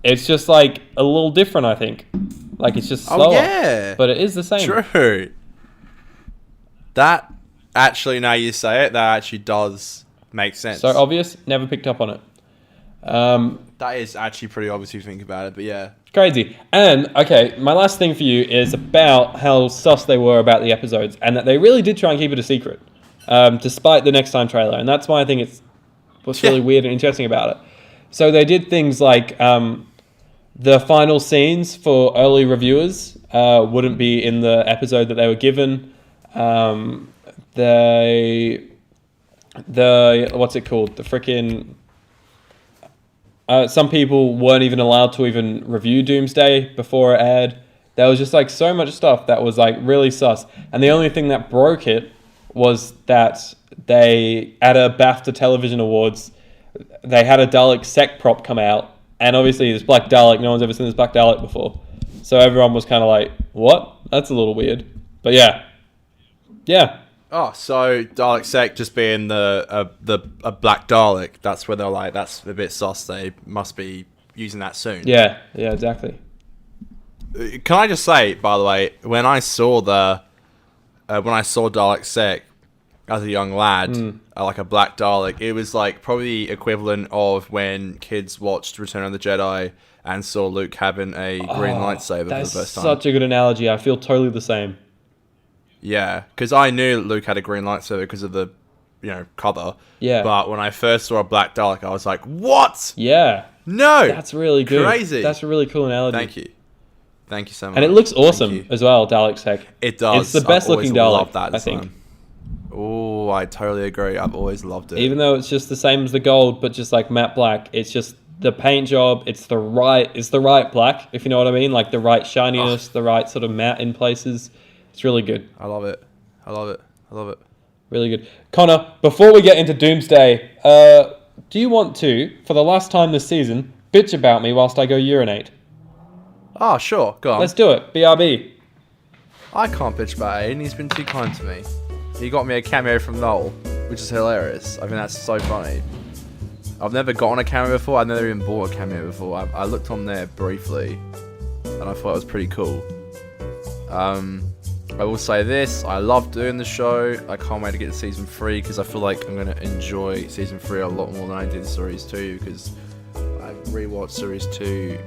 It's just like a little different, I think. Like it's just slower. Oh, yeah. But it is the same. True. That actually, now you say it, that actually does make sense. So obvious, never picked up on it. That is actually pretty obvious if you think about it, but yeah. Crazy. And, okay, my last thing for you is about how sus they were about the episodes, and that they really did try and keep it a secret, despite the Next Time trailer. And that's why I think it's what's really weird and interesting about it. So they did things like the final scenes for early reviewers wouldn't be in the episode that they were given. What's it called? The frickin'... some people weren't even allowed to even review Doomsday before it aired. There was just like so much stuff that was like really sus. And the only thing that broke it was that they, at a BAFTA Television Awards, they had a Dalek Sec prop come out. And obviously this Black Dalek, no one's ever seen this Black Dalek before. So everyone was kind of like, what? That's a little weird. But yeah. Yeah. Oh, so Dalek Sec just being a Black Dalek, that's where they're like, that's a bit sus, they must be using that soon. Yeah, exactly. Can I just say, by the way, when I saw Dalek Sec as a young lad, like a Black Dalek, it was like probably the equivalent of when kids watched Return of the Jedi and saw Luke having a green lightsaber for the first time. That's such a good analogy. I feel totally the same. Yeah, because I knew Luke had a green lightsaber because of the, cover. Yeah. But when I first saw a Black Dalek, I was like, what? Yeah. No! That's really good. Crazy. That's a really cool analogy. Thank you. Thank you so much. And it looks awesome as well, Dalek Sec. It does. It's the best looking Dalek, I think. Oh, I totally agree. I've always loved it. Even though it's just the same as the gold, but just like matte black, it's just the paint job. It's the right black, if you know what I mean. Like the right shininess, the right sort of matte in places. It's really good. I love it. Really good. Connor, before we get into Doomsday, do you want to, for the last time this season, bitch about me whilst I go urinate? Oh, sure. Go on. Let's do it. BRB. I can't bitch about Aidan. He's been too kind to me. He got me a cameo from Noel, which is hilarious. I think that's so funny. I've never gotten a cameo before. I've never even bought a cameo before. I looked on there briefly, and I thought it was pretty cool. I will say this, I love doing the show. I can't wait to get to season 3 because I feel like I'm going to enjoy season 3 a lot more than I did series 2 because I've rewatched series 2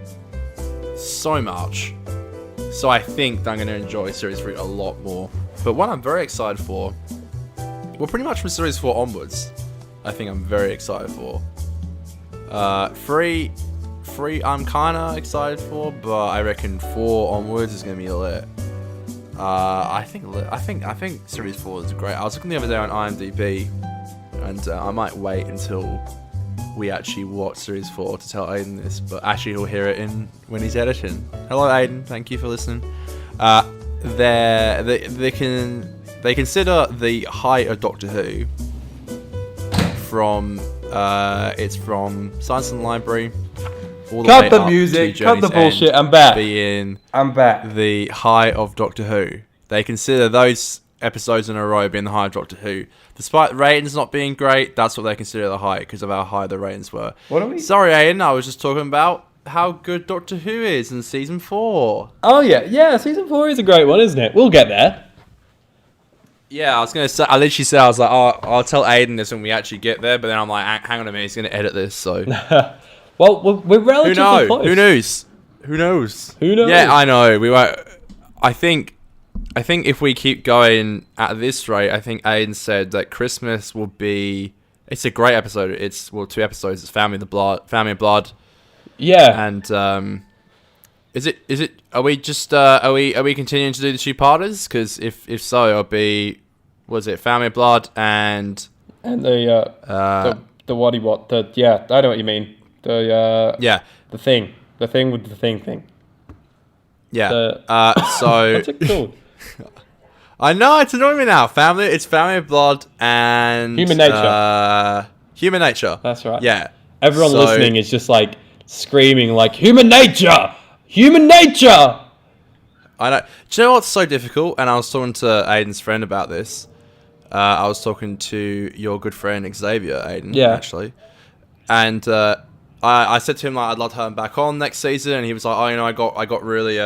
so much. So I think that I'm going to enjoy series 3 a lot more. But what I'm very excited for, well, pretty much from series 4 onwards, I think I'm very excited for. 3 I'm kind of excited for, but I reckon 4 onwards is going to be lit. I think series 4 is great. I was looking the other day on IMDb, and I might wait until we actually watch series 4 to tell Aidan this, but actually he'll hear it when he's editing. Hello, Aidan. Thank you for listening. They consider the height of Doctor Who from Science and Library. Cut the music, cut the bullshit, I'm back. I'm back. The high of Doctor Who. They consider those episodes in a row being the high of Doctor Who. Despite the ratings not being great, that's what they consider the high because of how high the ratings were. What are we? Sorry, Aidan, I was just talking about how good Doctor Who is in season 4. Oh, yeah. Yeah, season 4 is a great one, isn't it? We'll get there. Yeah, I was gonna say. I literally said I was like, "Oh, I'll tell Aidan this when we actually get there." But then I'm like, "Hang on a minute, he's gonna edit this." So Well, we're relatively close. Who knows? Who knows? Who knows? Yeah, I know. We won't. I think if we keep going at this rate, I think Aidan said that Christmas will be. It's a great episode. It's 2 episodes. It's Family of Blood. Yeah. And is it? Are we just? Are we continuing to do the 2-parters? Because if so, it'll be. Was it Family of Blood and the what? I know what you mean. The thing with the thing. Yeah. So what's it called? I know, it's annoying me now. It's Family of Blood and Human Nature. Human Nature. That's right. Yeah. Everyone listening is just like screaming like Human Nature! Human Nature! I know. Do you know what's so difficult? And I was talking to Aidan's friend about this. I was talking to your good friend Xavier, Aidan, actually. And I said to him like I'd love to have him back on next season, and he was like, "Oh, I got really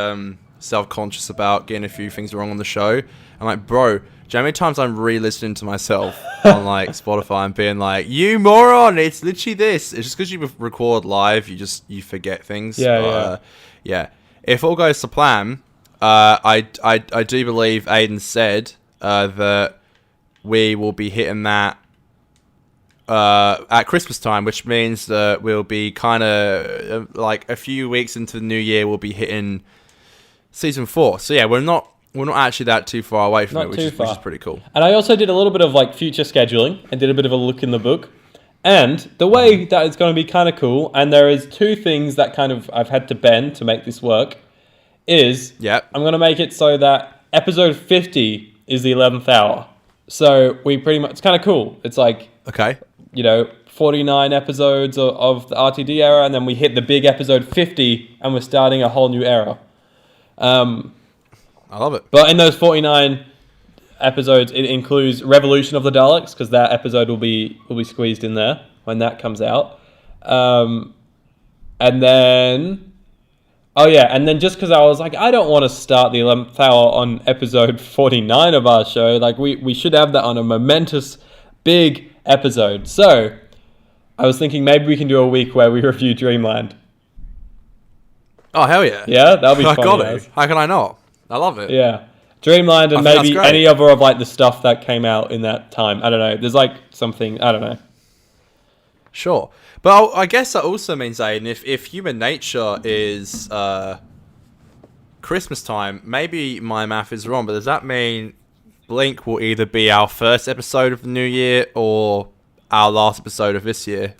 self-conscious about getting a few things wrong on the show." I'm like, "Bro, do you know how many times I'm re-listening to myself on like Spotify and being like, you moron, it's literally this." It's just because you record live, you forget things. Yeah. If all goes to plan, I do believe Aidan said that we will be hitting that at Christmas time, which means that we'll be kind of like a few weeks into the new year, we'll be hitting season 4. So yeah, we're not actually that too far away from it, which is pretty cool. And I also did a little bit of like future scheduling and did a bit of a look in the book. And the way that it's going to be kind of cool, and there is 2 things that kind of I've had to bend to make this work, is I'm going to make it so that episode 50 is the 11th hour. So we pretty much, it's kind of cool. It's like, 49 episodes of the RTD era, and then we hit the big episode 50, and we're starting a whole new era. I love it. But in those 49 episodes, it includes Revolution of the Daleks, because that episode will be squeezed in there when that comes out. And then just because I was like, I don't want to start the 11th hour on episode 49 of our show. Like, we should have that on a momentous, big episode. So, I was thinking maybe we can do a week where we review Dreamland. Oh, hell yeah. Yeah, that'll be fun. I got it. How can I not? I love it. Yeah. Dreamland and maybe any other of like the stuff that came out in that time. I don't know. There's like something, I don't know. Sure. But I guess that also means, Aidan, if Human Nature is Christmas time, maybe my math is wrong, but does that mean Blink will either be our first episode of the new year or our last episode of this year?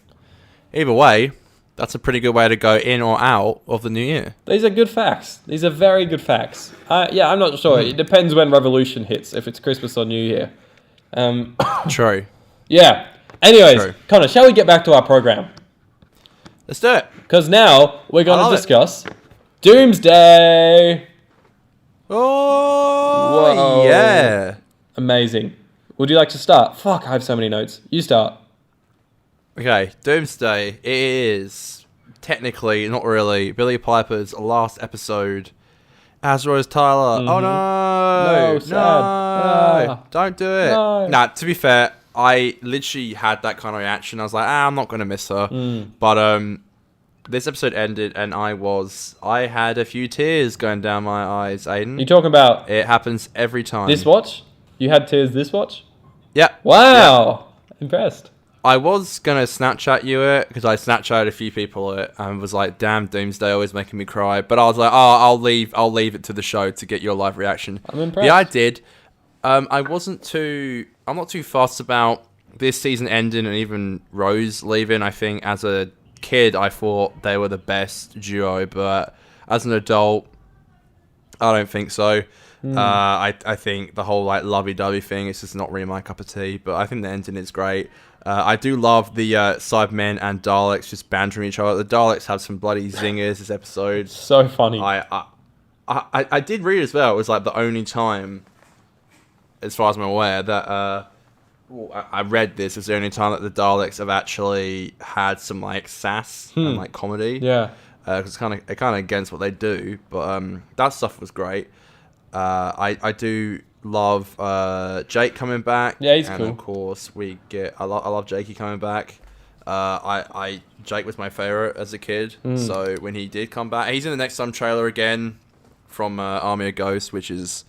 Either way, that's a pretty good way to go in or out of the new year. These are good facts. These are very good facts. I'm not sure. It depends when Revolution hits, if it's Christmas or New Year. True. Yeah. Anyways, Connor, shall we get back to our program? Let's do it. Because now we're going to discuss Doomsday. Oh, whoa. Yeah. Amazing. Would you like to start? Fuck, I have so many notes. You start. Okay, Doomsday is technically, not really, Billy Piper's last episode as Rose Tyler. Mm-hmm. Oh no! No! Don't do it. No. Nah, to be fair, I literally had that kind of reaction. I was like, I'm not going to miss her. But this episode ended and I had a few tears going down my eyes, Aidan. You talking about... It happens every time. This watch? You had tears this watch? Yeah. Wow! Yeah. Impressed. I was going to Snapchat you it, because I Snapchatted a few people it, and was like, damn, Doomsday always making me cry. But I was like, I'll leave it to the show to get your live reaction. I'm impressed. Yeah, I did. I'm not too fussed about this season ending and even Rose leaving. I think as a kid, I thought they were the best duo, but as an adult, I don't think so. I think the whole like lovey-dovey thing is just not really my cup of tea, but I think the ending is great. I do love the Cybermen and Daleks just bantering each other. The Daleks have some bloody zingers this episode. So funny. I did read as well. It was like the only time, as far as I'm aware, that I read this. It's the only time that the Daleks have actually had some like sass and like comedy. Yeah. Because it's kind of against what they do, but that stuff was great. I do love Jake coming back. Yeah, he's and cool. Of course, I love Jakey coming back. Jake was my favorite as a kid. So when he did come back, he's in the Next Time trailer again from Army of Ghosts, which is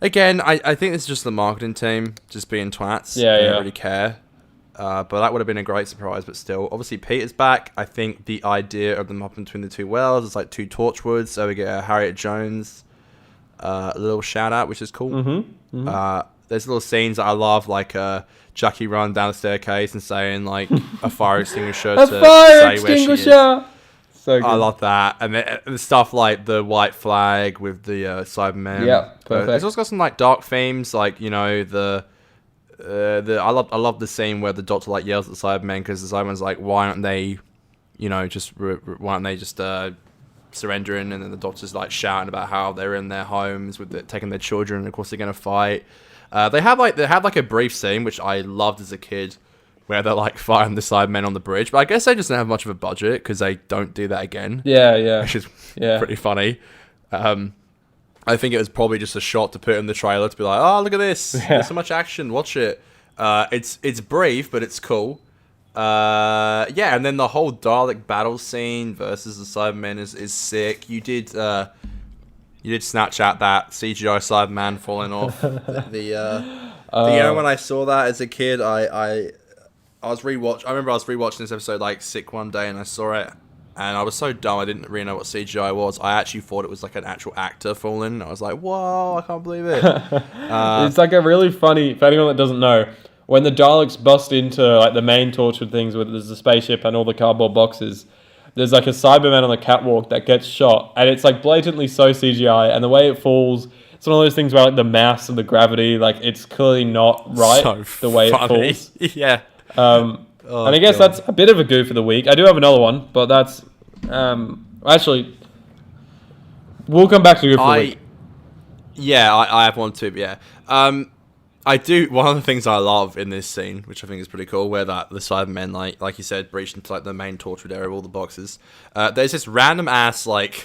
again, I think it's just the marketing team just being twats. Yeah, They yeah. don't really care. But that would have been a great surprise. But still, obviously Peter's back. I think the idea of them hopping between the two wells is like two Torchwoods. So we get a Harriet Jones little shout out, which is cool. There's little scenes that I love, like Jackie run down the staircase and saying like a fire extinguisher A to fire say where she is. extinguisher! So good. I love that, and the stuff like the white flag with the Cybermen. Yeah, perfect. It's also got some like dark themes, like I love the scene where the Doctor like yells at the Cybermen because the Cybermen's like, why aren't they, why aren't they just surrendering? And then the Doctor's like shouting about how they're in their homes taking their children, and of course they're gonna fight. They have like a brief scene which I loved as a kid, where they're like fighting the Cybermen on the bridge, but I guess they just don't have much of a budget because they don't do that again. Yeah. Which is pretty funny. I think it was probably just a shot to put in the trailer to be like, oh, look at this. There's so much action. Watch it. It's brief, but it's cool. And then the whole Dalek battle scene versus the Cybermen is sick. You did Snapchat that CGI Cyberman falling off. When I saw that as a kid, I remember I was rewatching this episode like sick one day, and I saw it. And I was so dumb, I didn't really know what CGI was. I actually thought it was like an actual actor falling. I was like, whoa, I can't believe it. It's like a really funny, for anyone that doesn't know, when the Daleks bust into like the main tortured things where there's the spaceship and all the cardboard boxes, there's like a Cyberman on the catwalk that gets shot, and it's like blatantly so CGI, and the way it falls, it's one of those things where like the mass and the gravity, like it's clearly not right the way it falls. Yeah. And I guess that's a bit of a goof of the week. I do have another one, but that's actually we'll come back to goof of the week. Yeah, I have one too. But yeah, I do. One of the things I love in this scene, which I think is pretty cool, where the Cybermen, like you said, breached into like the main tortured area of all the boxes. There's this random ass like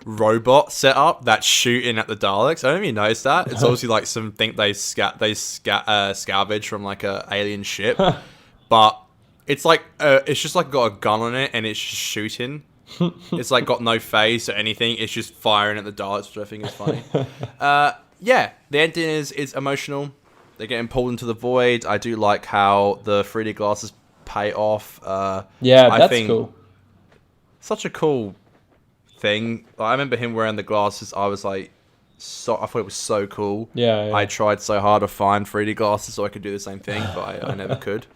robot set up that's shooting at the Daleks. I don't even notice that. It's obviously like something they scavenge from like a alien ship, but. It's like it's just like got a gun on it and it's just shooting. It's like got no phase or anything. It's just firing at the Daleks, which I think is funny. The ending is emotional. They're getting pulled into the void. I do like how the 3D glasses pay off. That's cool. Such a cool thing. I remember him wearing the glasses. I was like, I thought it was so cool. Yeah. I tried so hard to find 3D glasses so I could do the same thing, but I never could.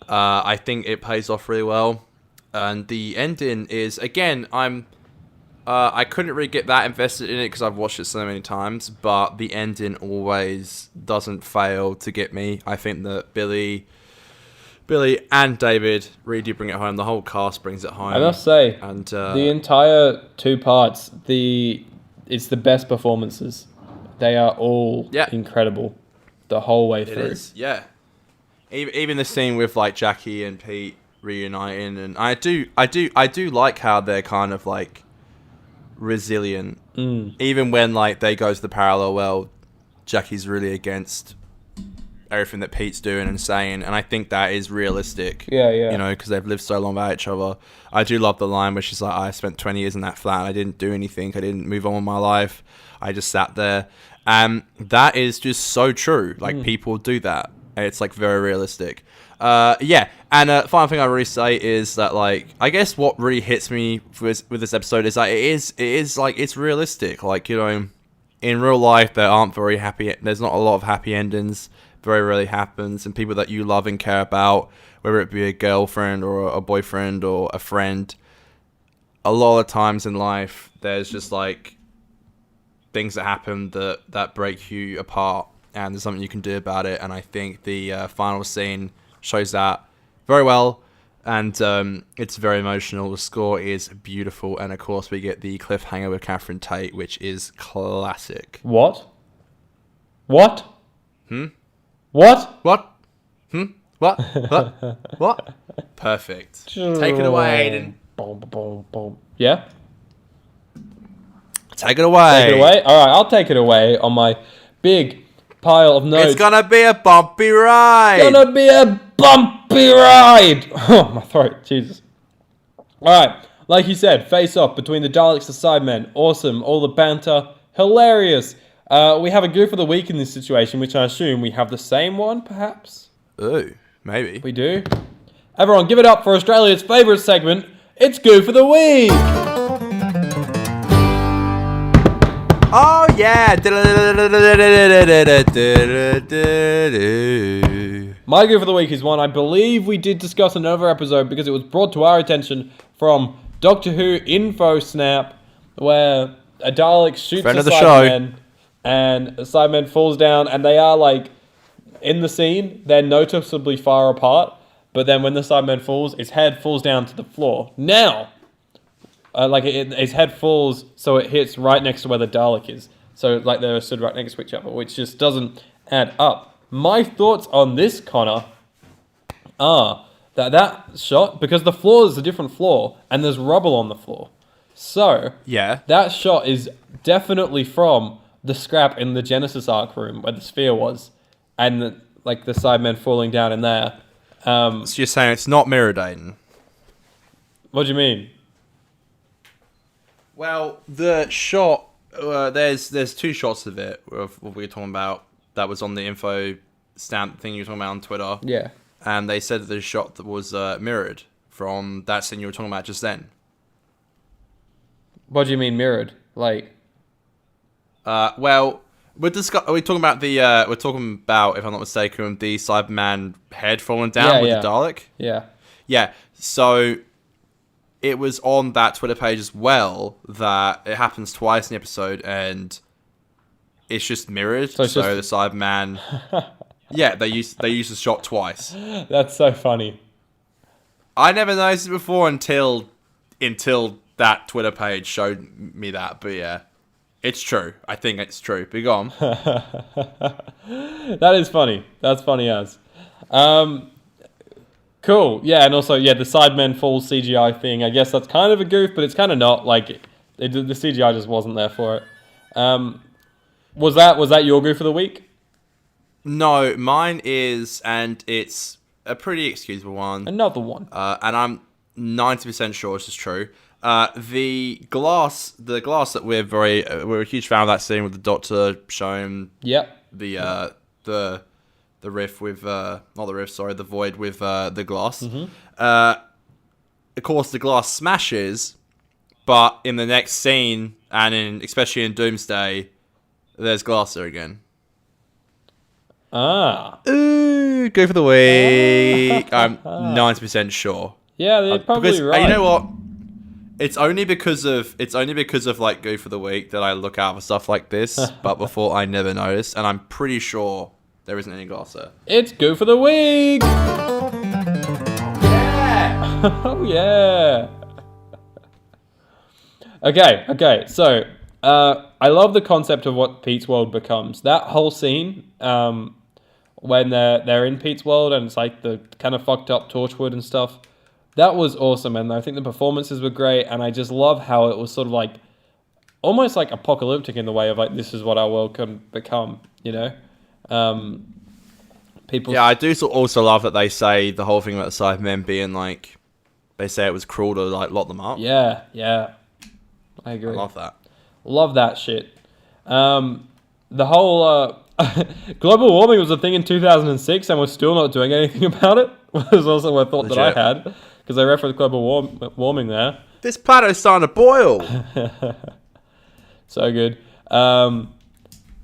I think it pays off really well, and the ending is again. I couldn't really get that invested in it because I've watched it so many times, but the ending always doesn't fail to get me. I think that Billy and David really do bring it home. The whole cast brings it home. I must say, and the entire two parts, it's the best performances. They are all incredible, the whole way through. It is, yeah. Even the scene with like Jackie and Pete reuniting, and I do like how they're kind of like resilient. Even when like they go to the parallel world, Jackie's really against everything that Pete's doing and saying, and I think that is realistic. Yeah. Because they've lived so long without each other. I do love the line where she's like, I spent 20 years in that flat and I didn't do anything. I didn't move on with my life. I just sat there. And that is just so true. Like people do that. It's like very realistic. And final thing I really say is that like I guess what really hits me with this episode is that it is like it's realistic. Like in real life there aren't very happy. There's not a lot of happy endings. Very rarely happens, and people that you love and care about, whether it be a girlfriend or a boyfriend or a friend, a lot of times in life there's just like things that happen that break you apart. And there's something you can do about it. And I think the final scene shows that very well. And it's very emotional. The score is beautiful. And, of course, we get the cliffhanger with Catherine Tate, which is classic. What? What? Perfect. Take it away, Aidan. Yeah? Take it away. Take it away? All right, I'll take it away on my big pile of notes. It's gonna be a bumpy ride. Gonna be a bumpy ride. Oh, my throat. Jesus. Alright, like you said, face off between the Daleks and Cybermen. Awesome. All the banter. Hilarious. We have a goof of the week in this situation, which I assume we have the same one, perhaps? Ooh, maybe. We do. Everyone, give it up for Australia's favourite segment. It's Goof of the Week. Oh, yeah. My Goof of the Week is one I believe we did discuss in another episode because it was brought to our attention from Doctor Who Info Snap, where a Dalek shoots Friend a of the Cyberman, and a Cyberman falls down, and they are like, in the scene, they're noticeably far apart, but then when the Cyberman falls, his head falls down to the floor. Now, his head falls, so it hits right next to where the Dalek is. So, like, they're stood right next to each other, which just doesn't add up. My thoughts on this, Connor, are that shot, because the floor is a different floor, and there's rubble on the floor. So, Yeah. that shot is definitely from the scrap in the Genesis Arc room, where the sphere was, and, the Cybermen falling down in there. So you're saying it's not mirrored, Aidan? What do you mean? Well, the shot, there's two shots of it, of what we were talking about, that was on the info stamp thing you were talking about on Twitter. Yeah. And they said that the shot that was mirrored from that scene you were talking about just then. What do you mean mirrored? Like... Well, are we talking about we're talking about, if I'm not mistaken, the Cyberman head falling down with the Dalek? Yeah. Yeah, so it was on that Twitter page as well that it happens twice in the episode, and it's just mirrored. So the Cyberman... yeah, they used the shot twice. That's so funny. I never noticed it before until that Twitter page showed me that, but yeah. It's true. I think it's true. Be gone. That is funny. That's funny as. Cool. Yeah, and also, the Cybermen fall CGI thing. I guess that's kind of a goof, but it's kind of not. Like, the CGI just wasn't there for it. Was that your goof of the week? No, mine is, and it's a pretty excusable one. Another one. And I'm 90% sure this is true. The glass that we're a huge fan of that scene with the Doctor showing the riff with the void with the glass. Mm-hmm. Of course, the glass smashes, but in the next scene, and especially in Doomsday, there's glass there again. Ooh, go for the week. I'm 90% sure. Yeah, they're probably right. You know what? It's only because of like Go for the Week that I look out for stuff like this, but before I never noticed, and I'm pretty sure there isn't any glass there. It's Go for the Week! Yeah! Oh yeah! Okay, so, I love the concept of what Pete's world becomes. That whole scene, when they're in Pete's world, and it's like the kind of fucked up Torchwood and stuff, that was awesome, and I think the performances were great, and I just love how it was sort of like, almost like apocalyptic in the way of like, this is what our world can become, you know? Yeah, I do also love that they say the whole thing about the Cybermen being like, they say it was cruel to like lock them up. Yeah, I agree. I love that. Love that shit. The whole global warming was a thing in 2006, and we're still not doing anything about it. Was also a thought that I had, because I referenced global warming there. This planet's starting to boil. So good.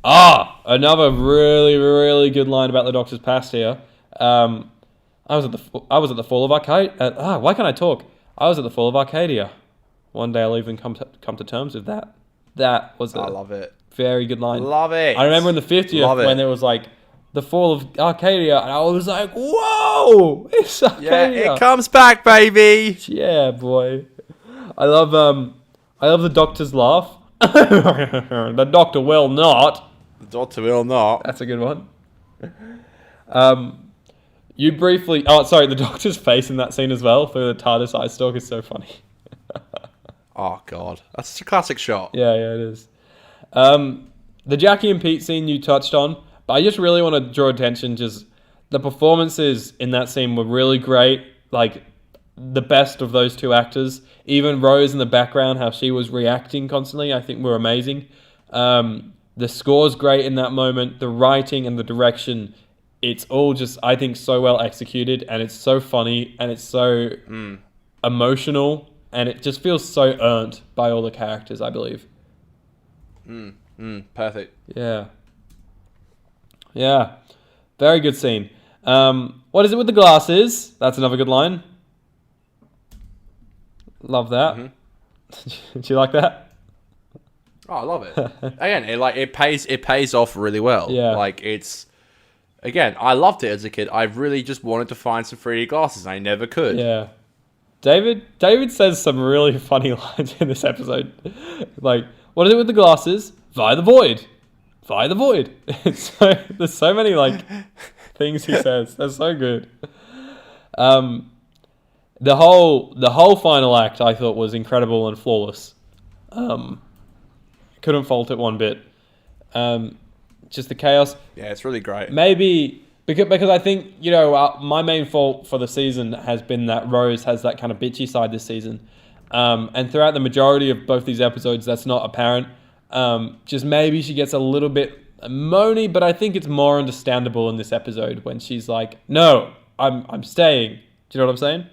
Another really, really good line about the Doctor's past here. I was at the fall of Arcadia. Why can't I talk? I was at the fall of Arcadia. One day I'll even come to terms with that. That was I love it. Very good line. Love it. I remember in the 50th when there was like the fall of Arcadia, and I was like, whoa, it's Arcadia. Yeah, it comes back, baby. Yeah, boy. I love the Doctor's laugh. The Doctor will not. The Doctor will not. That's a good one. The Doctor's face in that scene as well through the TARDIS eye stalk is so funny. Oh god, that's such a classic shot. Yeah, it is. The Jackie and Pete scene you touched on, But I just really want to draw attention. Just the performances in that scene were really great. Like the best of those two actors. Even Rose in the background, how she was reacting constantly, I think were amazing. The score's great in that moment. The writing and the direction, it's all just, I think, so well executed, and it's so funny, and it's so emotional, and it just feels so earned by all the characters, I believe. Perfect. Yeah. Very good scene. What is it with the glasses? That's another good line. Love that. Do you like that? Oh, I love it. Again, it pays off really well. Yeah. Like it's, again, I loved it as a kid. I really just wanted to find some 3D glasses. And I never could. Yeah. David says some really funny lines in this episode. Like, what is it with the glasses? Via the void. Via the void. There's so many like things he says. They're so good. The whole final act I thought was incredible and flawless. Couldn't fault it one bit. Just the chaos. Yeah, it's really great. Maybe because I think, you know, my main fault for the season has been that Rose has that kind of bitchy side this season. And throughout the majority of both these episodes, that's not apparent. Just maybe she gets a little bit moany, but I think it's more understandable in this episode when she's like, "No, I'm staying." Do you know what I'm saying?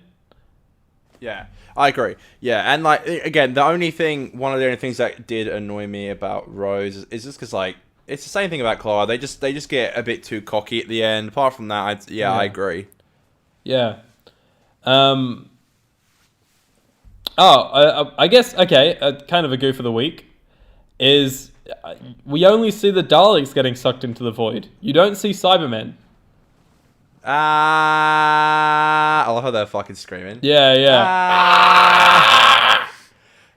Yeah, I agree. Yeah, and like again, one of the only things that did annoy me about Rose is just because like it's the same thing about Clara. They just get a bit too cocky at the end. Apart from that, I agree. Yeah. I guess kind of a goof of the week is we only see the Daleks getting sucked into the void. You don't see Cybermen. I love how they're fucking screaming. Yeah.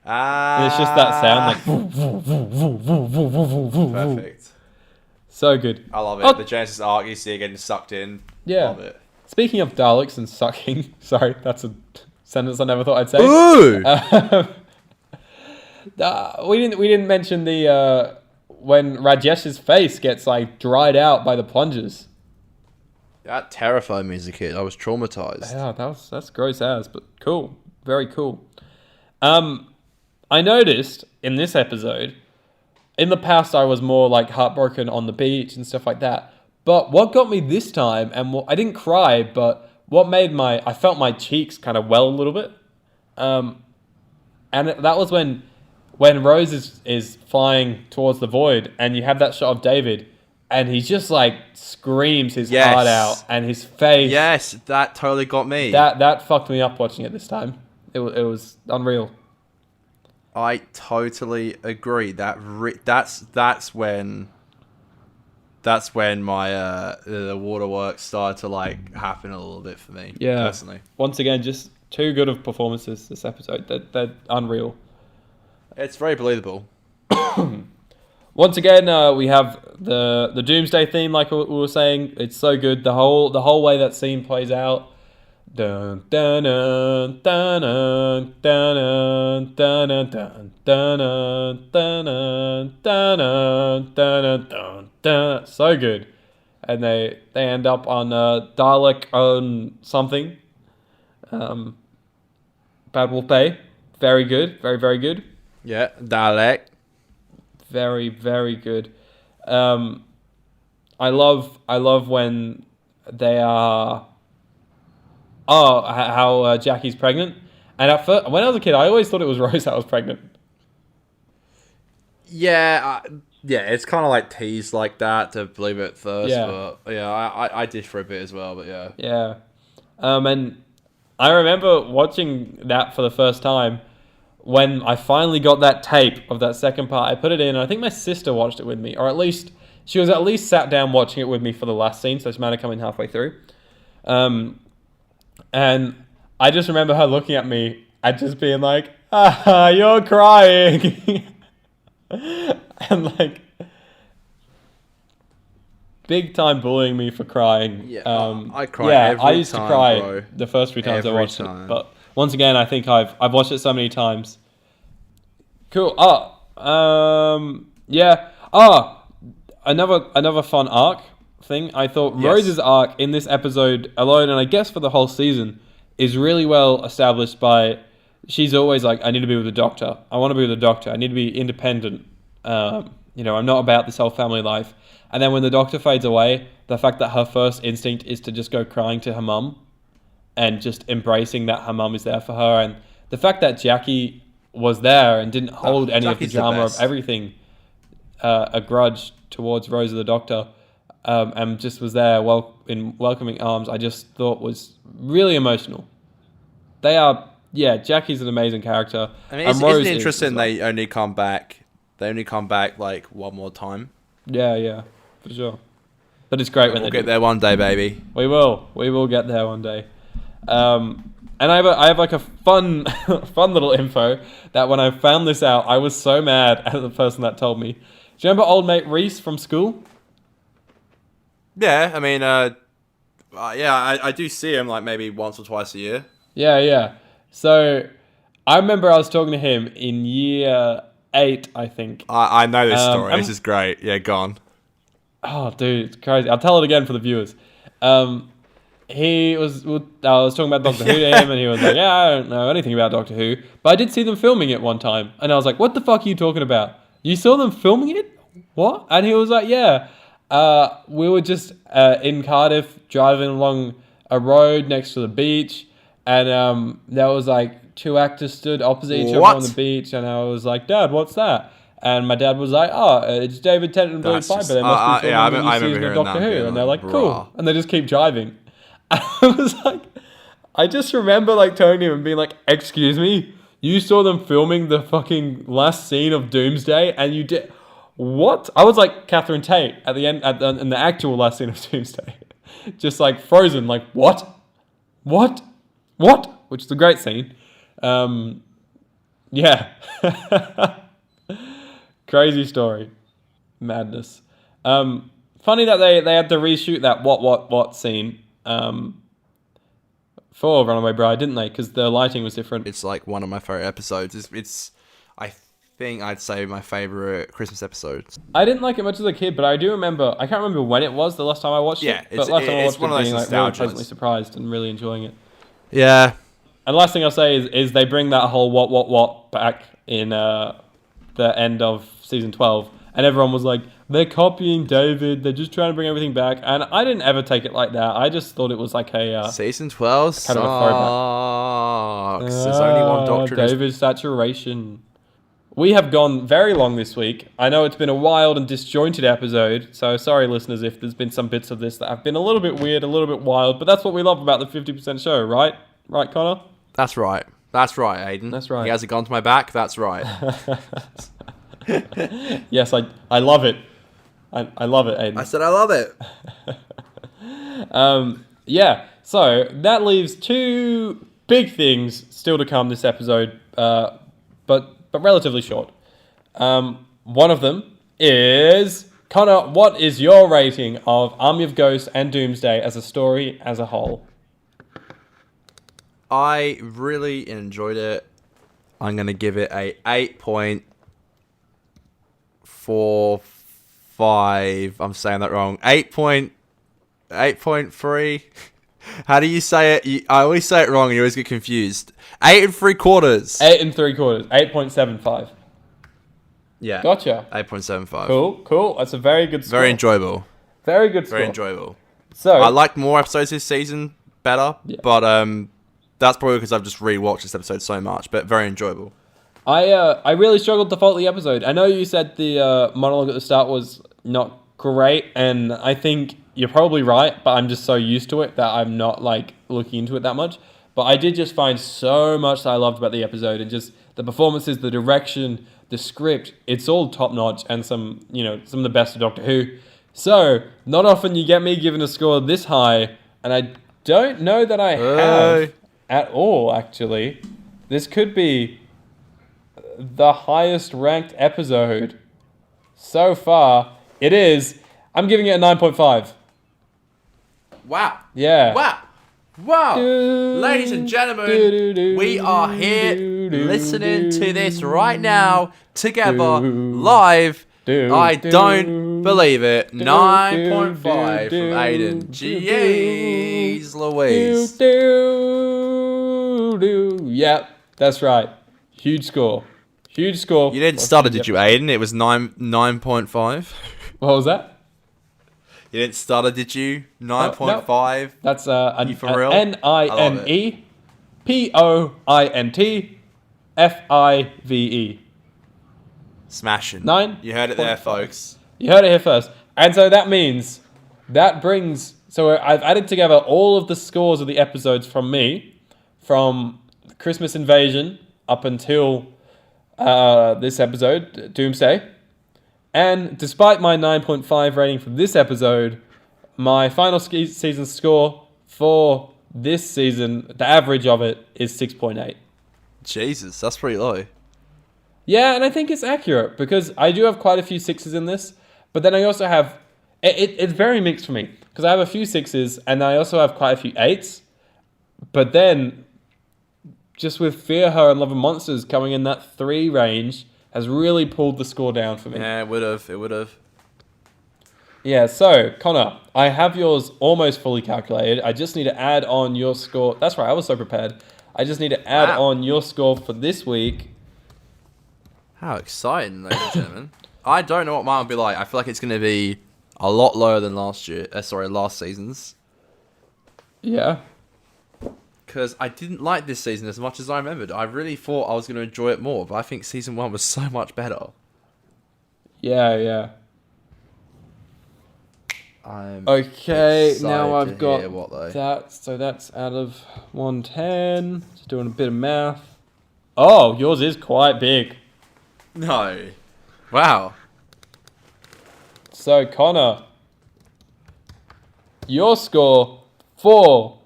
And it's just that sound like Perfect. So good. I love it. The Genesis arc, you see it getting sucked in. Yeah. Love it. Speaking of Daleks and sucking, sorry, that's a sentence I never thought I'd say. Ooh! We didn't mention the when Rajesh's face gets like dried out by the plungers. That terrified me as a kid. I was traumatized. Yeah, that's gross as, but cool. Very cool. I noticed in this episode, in the past I was more like heartbroken on the beach and stuff like that. But what got me this time, and I didn't cry, but what made I felt my cheeks kind of well a little bit. And that was when Rose is flying towards the void, and you have that shot of David, and he just like screams his heart out, and his face. Yes, that totally got me. That fucked me up watching it this time. It was unreal. I totally agree. That's when my the waterworks started to like happen a little bit for me. Yeah. Personally. Once again, just too good of performances this episode. They're unreal. It's very believable. Once again, we have the Doomsday theme, like we were saying. It's so good. The whole way that scene plays out. Dun dun dun dun dun dun dun dun dun dun dun dun dun. So good, and they end up on Dalek on something. Bad Wolf Bay, very good, very very good. Yeah, Dalek. Very, very good. I love when they are. Oh, how Jackie's pregnant. And at first, when I was a kid, I always thought it was Rose that was pregnant. Yeah, it's kind of like teased like that to believe it at first. Yeah. But yeah, I did for a bit as well. But yeah. Yeah. And I remember watching that for the first time. When I finally got that tape of that second part, I put it in, and I think my sister watched it with me, or at least she was at least sat down watching it with me for the last scene, so she might have come in halfway through. And I just remember her looking at me and just being like, you're crying. And like, big time bullying me for crying. Yeah, I cry every time, I used to cry bro. the first few times I Every watched time. it, but once again, I think I've watched it so many times. Cool. Yeah. Another fun arc thing. I thought Yes. Rose's arc in this episode alone, and I guess for the whole season, is really well established by... She's always like, I need to be with a doctor. I want to be with a doctor. I need to be independent. I'm not about this whole family life. And then when the doctor fades away, the fact that her first instinct is to just go crying to her mum and just embracing that her mum is there for her. And the fact that Jackie was there and didn't hold any Jackie's of the the drama of best. everything, a grudge towards Rosa the doctor, and just was there in welcoming arms, I just thought was really emotional. They are... Yeah, Jackie's an amazing character. I mean, And Rose isn't it is interesting as well. they only come back? They only come back like one more time. Yeah, for sure. But it's great when We'll they get do. there one day, baby. We will get there one day. And I have like a fun little info that when I found this out, I was so mad at the person that told me. Do you remember old mate Reese from school? Yeah, I mean, I do see him like maybe once or twice a year. Yeah. So I remember I was talking to him in year 8, I think. I know this story. I'm- This is great. Yeah, gone. Oh, dude, it's crazy. I'll tell it again for the viewers. I was talking about Doctor Who to him, and he was like, yeah, I don't know anything about Doctor Who, but I did see them filming it one time. And I was like, what the fuck are you talking about? You saw them filming it? What? And he was like, yeah. We were just in Cardiff driving along a road next to the beach, and there was like 2 actors stood opposite each other What? on the beach, and I was like, Dad, what's that? And my dad was like, oh, it's David Tennant and Billy That's Piper. just- They must be yeah, filming I the new remember season of hearing Doctor that Who. being And they're like, like, cool. "Rah." And they just keep driving. I was like, I just remember like telling him and being like, excuse me, you saw them filming the fucking last scene of Doomsday and you did... What? I was like Catherine Tate at the end, in the actual last scene of Doomsday. Just like frozen, like, what? Which is a great scene. Yeah. Crazy story. Madness. Funny that they had to reshoot that what scene for Runaway Bride, didn't they? Because the lighting was different. It's like one of my favorite episodes. It's I think I'd say my favorite Christmas episode. I didn't like it much as a kid, but I do remember... I can't remember when it was, the last time I watched Yeah, it. But last time I it's watched one it of those being like really nostalgias. pleasantly surprised and really enjoying it. Yeah. And the last thing I'll say is they bring that whole what back in the end of season 12. And everyone was like, they're copying David. They're just trying to bring everything back. And I didn't ever take it like that. I just thought it was like a... Season 12 kind of a throwback. sucks. There's only one Doctor. David saturation. We have gone very long this week. I know it's been a wild and disjointed episode. So sorry, listeners, if there's been some bits of this that have been a little bit weird, a little bit wild. But that's what we love about the 50% show, right? Right, Connor? That's right. That's right, Aidan. That's right. He hasn't gone to my back. That's right. Yes, I love it. I love it, Aidan. I said I love it. Yeah, so that leaves 2 big things still to come this episode, but relatively short. One of them is... Connor, what is your rating of Army of Ghosts and Doomsday as a story as a whole? I really enjoyed it. I'm going to give it a 8.45. I'm saying that wrong. 8.3. How do you say it? I always say it wrong and you always get confused. 8 3/4. 8 3/4. 8.75. Yeah. Gotcha. 8.75. Cool. That's a very good score. Very enjoyable. Very good score. Very enjoyable. So, I liked more episodes this season better, Yeah. but that's probably because I've just rewatched this episode so much, but very enjoyable. I really struggled to fault the episode. I know you said the monologue at the start was not great, and I think you're probably right, but I'm just so used to it that I'm not like looking into it that much. But I did just find so much that I loved about the episode, and just the performances, the direction, the script. It's all top notch, and some of the best of Doctor Who. So not often you get me giving a score this high, and I don't know that I have at all. Actually, this could be the highest ranked episode so far. It is. I'm giving it a 9.5. Wow. Yeah. Wow. Ladies and gentlemen, we are here listening to this right now, together, live. I don't Believe it, 9.5 from Aidan. Jeez Louise. Yep, that's right. Huge score. Huge score. You didn't stutter, did you, Aidan? It was 9.5. What was that? You didn't stutter, did you? 9.5. That's You for real? NINEPOINTFIVE. Smashing. 9. You heard it there, folks. You heard it here first. And so that means that brings. So I've added together all of the scores of the episodes from me, from Christmas Invasion up until this episode, Doomsday. And despite my 9.5 rating for this episode, my final season score for this season, the average of it, is 6.8. Jesus, that's pretty low. Yeah, and I think it's accurate because I do have quite a few 6s in this, but then I also have... It's very mixed for me because I have a few 6s and I also have quite a few 8s, but then just with Fear Her and Love and Monsters coming in that 3 range has really pulled the score down for me. Yeah, it would have. Yeah, so, Connor, I have yours almost fully calculated. I just need to add on your score. That's right, I was so prepared. I just need to add on your score for this week. How exciting, ladies and gentlemen. I don't know what mine will be like. I feel like it's going to be a lot lower than last season's. Yeah. Because I didn't like this season as much as I remembered. I really thought I was going to enjoy it more, but I think season 1 was so much better. Yeah. I'm okay, excited now I've to got hear what they... that. So that's out of 110. Just doing a bit of math. Oh, yours is quite big. No. Wow. So, Connor, your score for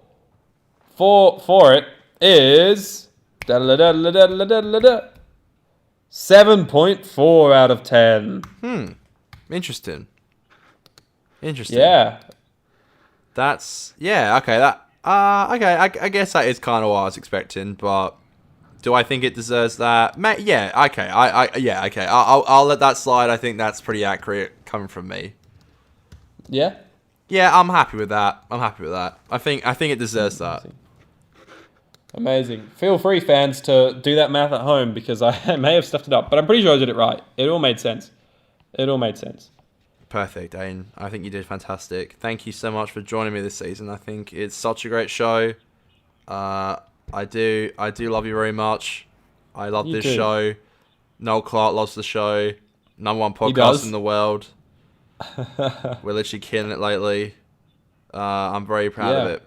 it is 7.4 out of 10. Interesting. Yeah. That's... Yeah, okay, that... okay, I guess that is kind of what I was expecting, but... Do I think it deserves that? Yeah, okay. Okay. I'll let that slide. I think that's pretty accurate coming from me. Yeah? Yeah, I'm happy with that. I think it deserves that. Amazing. Feel free, fans, to do that math at home because I may have stuffed it up, but I'm pretty sure I did it right. It all made sense. Perfect, Aidan. I think you did fantastic. Thank you so much for joining me this season. I think it's such a great show. I do love you very much. I love this show. Noel Clark loves the show. #1 podcast in the world. We're literally killing it lately. I'm very proud of it.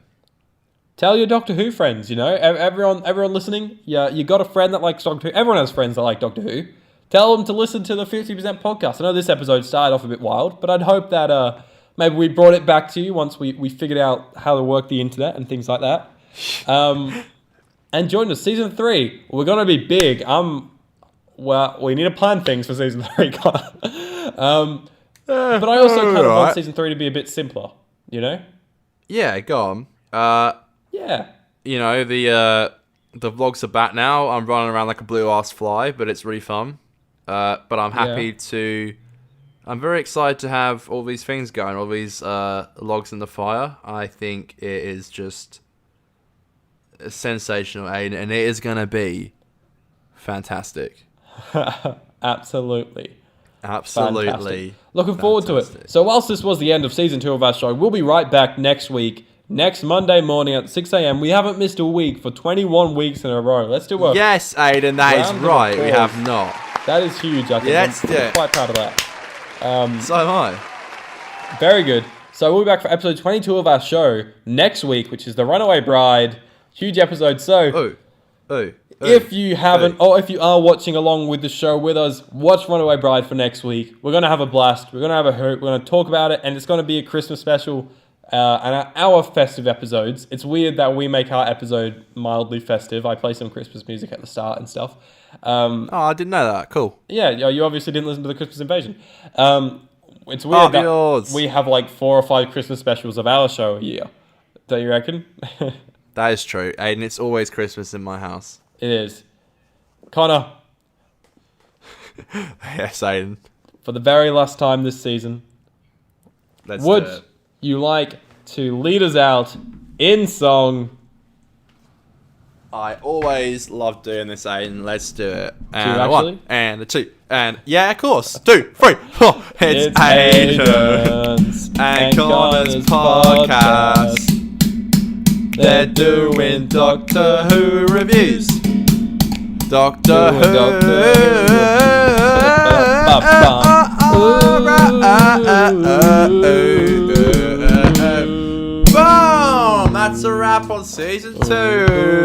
Tell your Doctor Who friends, everyone listening, you got a friend that likes Doctor Who. Everyone has friends that like Doctor Who. Tell them to listen to the 50% podcast. I know this episode started off a bit wild, but I'd hope that maybe we brought it back to you once we figured out how to work the internet and things like that. And join us, Season 3. We're going to be big. Well, we need to plan things for Season 3, Connor. But I also kind of want Season 3 to be a bit simpler, Yeah, go on. Yeah. The vlogs are back now. I'm running around like a blue-ass fly, but it's really fun. But I'm happy to... I'm very excited to have all these things going, all these logs in the fire. I think it is just... sensational, Aidan, and it is going to be fantastic. Absolutely. Fantastic. Looking forward to it. So whilst this was the end of Season 2 of our show, we'll be right back next week, next Monday morning at 6 a.m. We haven't missed a week for 21 weeks in a row. Let's do it. Yes, Aidan, that is right. We have not. That is huge, I think. Yeah, I'm quite proud of that. So am I. Very good. So we'll be back for episode 22 of our show next week, which is The Runaway Bride. Huge episode. So if you haven't, or if you are watching along with the show with us, watch Runaway Bride for next week. We're going to have a blast. We're going to have a hoot. We're going to talk about it, and it's going to be a Christmas special and our festive episodes. It's weird that we make our episode mildly festive. I play some Christmas music at the start and stuff. I didn't know that. Cool. Yeah, you obviously didn't listen to the Christmas Invasion. It's weird that we have like 4 or 5 Christmas specials of our show a year. Don't you reckon? That is true, Aidan. It's always Christmas in my house. It is. Connor. Yes, Aidan. For the very last time this season, Let's do Would it. you like to lead us out in song? I always love doing this, Aidan. Let's do it. And actually? one, and a two, and yeah, of course. 2, 3, 4. It's Aidan's and Conors podcast. They're doing Doctor Who reviews. Doctor Who. Boom! That's a wrap on season 2.